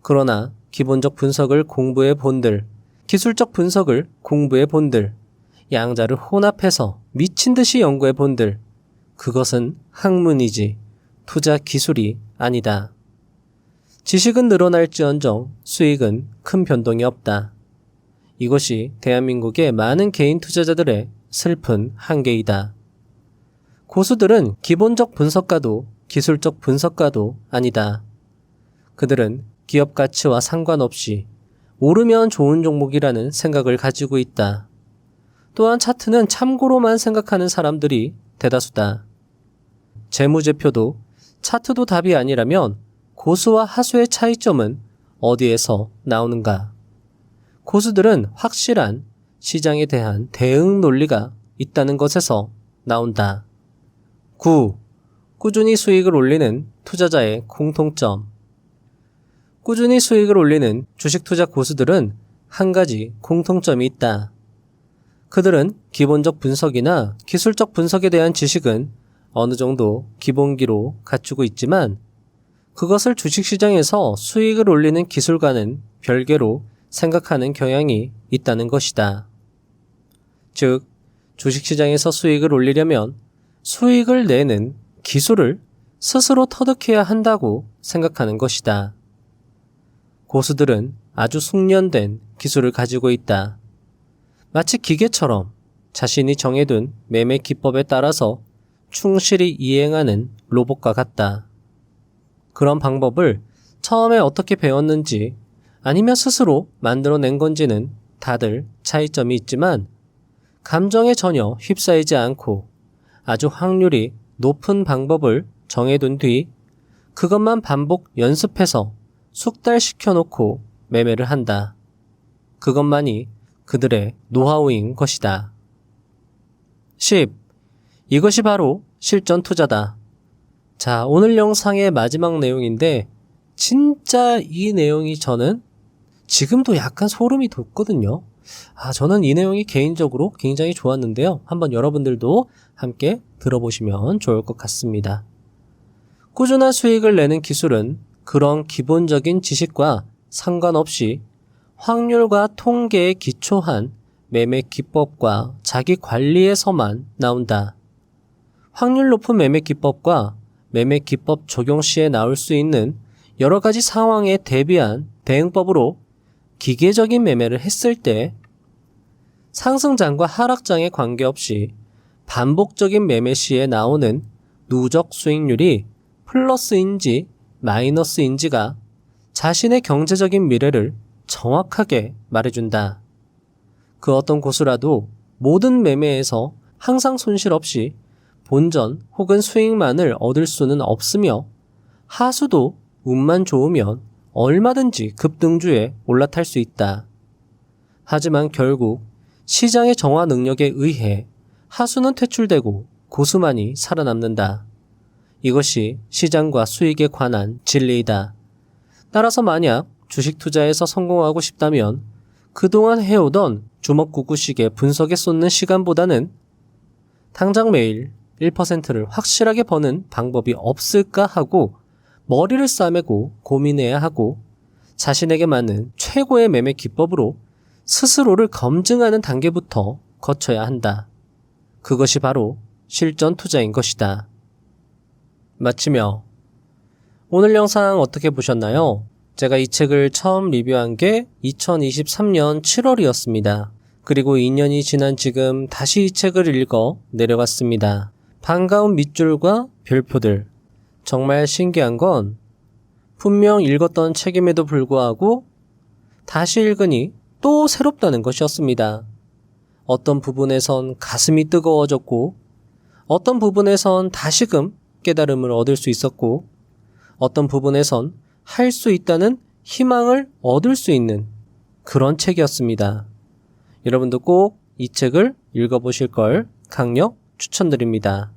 Speaker 1: 그러나 기본적 분석을 공부해 본들, 기술적 분석을 공부해 본들, 양자를 혼합해서 미친 듯이 연구해 본들, 그것은 학문이지 투자 기술이 아니다. 지식은 늘어날지언정 수익은 큰 변동이 없다. 이것이 대한민국의 많은 개인 투자자들의 슬픈 한계이다. 고수들은 기본적 분석가도 기술적 분석가도 아니다. 그들은 기업 가치와 상관없이 오르면 좋은 종목이라는 생각을 가지고 있다. 또한 차트는 참고로만 생각하는 사람들이 대다수다. 재무제표도 차트도 답이 아니라면 고수와 하수의 차이점은 어디에서 나오는가? 고수들은 확실한 시장에 대한 대응 논리가 있다는 것에서 나온다. 9. 꾸준히 수익을 올리는 투자자의 공통점. 꾸준히 수익을 올리는 주식 투자 고수들은 한 가지 공통점이 있다. 그들은 기본적 분석이나 기술적 분석에 대한 지식은 어느 정도 기본기로 갖추고 있지만 그것을 주식시장에서 수익을 올리는 기술과는 별개로 생각하는 경향이 있다는 것이다. 즉, 주식시장에서 수익을 올리려면 수익을 내는 기술을 스스로 터득해야 한다고 생각하는 것이다. 고수들은 아주 숙련된 기술을 가지고 있다. 마치 기계처럼 자신이 정해둔 매매 기법에 따라서 충실히 이행하는 로봇과 같다. 그런 방법을 처음에 어떻게 배웠는지 아니면 스스로 만들어낸 건지는 다들 차이점이 있지만 감정에 전혀 휩싸이지 않고 아주 확률이 높은 방법을 정해둔 뒤 그것만 반복 연습해서 숙달시켜 놓고 매매를 한다. 그것만이 그들의 노하우인 것이다. 10. 이것이 바로 실전 투자다. 자, 오늘 영상의 마지막 내용인데 진짜 이 내용이 저는 지금도 약간 소름이 돋거든요. 저는 이 내용이 개인적으로 굉장히 좋았는데요. 한번 여러분들도 함께 들어보시면 좋을 것 같습니다. 꾸준한 수익을 내는 기술은 그런 기본적인 지식과 상관없이 확률과 통계에 기초한 매매 기법과 자기 관리에서만 나온다. 확률 높은 매매 기법과 매매 기법 적용 시에 나올 수 있는 여러 가지 상황에 대비한 대응법으로 기계적인 매매를 했을 때 상승장과 하락장에 관계없이 반복적인 매매 시에 나오는 누적 수익률이 플러스인지 마이너스인지가 자신의 경제적인 미래를 정확하게 말해준다. 그 어떤 고수라도 모든 매매에서 항상 손실 없이 본전 혹은 수익만을 얻을 수는 없으며 하수도 운만 좋으면 얼마든지 급등주에 올라탈 수 있다. 하지만 결국 시장의 정화 능력에 의해 하수는 퇴출되고 고수만이 살아남는다. 이것이 시장과 수익에 관한 진리이다. 따라서 만약 주식 투자에서 성공하고 싶다면 그동안 해오던 주먹구구식의 분석에 쏟는 시간보다는 당장 매일 1%를 확실하게 버는 방법이 없을까 하고 머리를 싸매고 고민해야 하고 자신에게 맞는 최고의 매매 기법으로 스스로를 검증하는 단계부터 거쳐야 한다. 그것이 바로 실전 투자인 것이다. 마치며 오늘 영상 어떻게 보셨나요? 제가 이 책을 처음 리뷰한 게 2023년 7월이었습니다. 그리고 2년이 지난 지금 다시 이 책을 읽어 내려갔습니다. 반가운 밑줄과 별표들. 정말 신기한 건 분명 읽었던 책임에도 불구하고 다시 읽으니 또 새롭다는 것이었습니다. 어떤 부분에선 가슴이 뜨거워졌고 어떤 부분에선 다시금 깨달음을 얻을 수 있었고 어떤 부분에선 할 수 있다는 희망을 얻을 수 있는 그런 책이었습니다. 여러분도 꼭 이 책을 읽어보실 걸 강력 추천드립니다.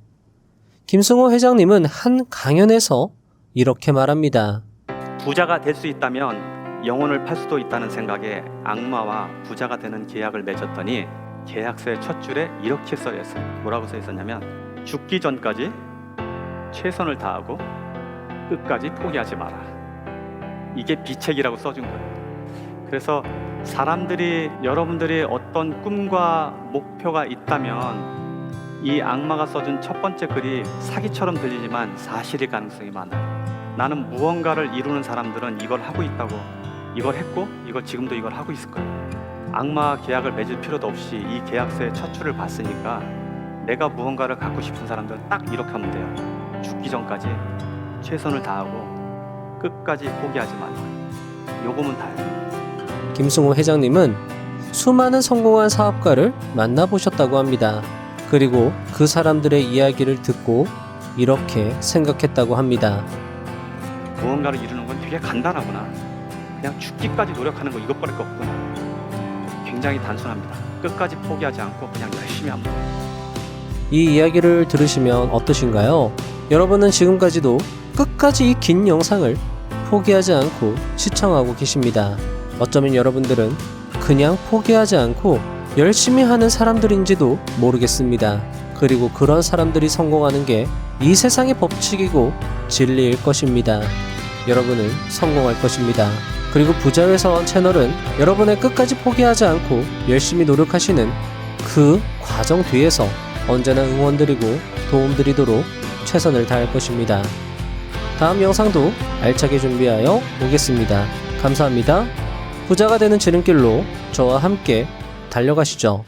Speaker 1: 김승호 회장님은 한 강연에서 이렇게 말합니다.
Speaker 2: 부자가 될 수 있다면 영혼을 팔 수도 있다는 생각에 악마와 부자가 되는 계약을 맺었더니 계약서의 첫 줄에 이렇게 써 있어요. 뭐라고 써 있었냐면 죽기 전까지 최선을 다하고 끝까지 포기하지 마라. 이게 비책이라고 써준 거예요. 그래서 사람들이 여러분들이 어떤 꿈과 목표가 있다면 이 악마가 써준 첫 번째 글이 사기처럼 들리지만 사실일 가능성이 많아요. 나는 무언가를 이루는 사람들은 이걸 하고 있다고, 이걸 했고 이걸 지금도 이걸 하고 있을 거예요. 악마 계약을 맺을 필요도 없이 이 계약서의 첫 줄을 봤으니까 내가 무언가를 갖고 싶은 사람들은 딱 이렇게 하면 돼요. 죽기 전까지 최선을 다하고 끝까지 포기하지 말라. 요거면 다예요.
Speaker 1: 김승호 회장님은 수많은 성공한 사업가를 만나보셨다고 합니다. 그리고 그 사람들의 이야기를 듣고 이렇게 생각했다고 합니다.
Speaker 2: 무언가를 이루는 건 되게 간단하구나. 그냥 죽기까지 노력하는 거 이것밖에 없구나. 굉장히 단순합니다. 끝까지 포기하지 않고 그냥 열심히 하면 돼요.
Speaker 1: 이 이야기를 들으시면 어떠신가요? 여러분은 지금까지도 끝까지 이 긴 영상을 포기하지 않고 시청하고 계십니다. 어쩌면 여러분들은 그냥 포기하지 않고 열심히 하는 사람들인지도 모르겠습니다. 그리고 그런 사람들이 성공하는 게 이 세상의 법칙이고 진리일 것입니다. 여러분은 성공할 것입니다. 그리고 부자회사원 채널은 여러분의 끝까지 포기하지 않고 열심히 노력하시는 그 과정 뒤에서 언제나 응원드리고 도움드리도록 최선을 다할 것입니다. 다음 영상도 알차게 준비하여 오겠습니다. 감사합니다. 부자가 되는 지름길로 저와 함께 달려가시죠.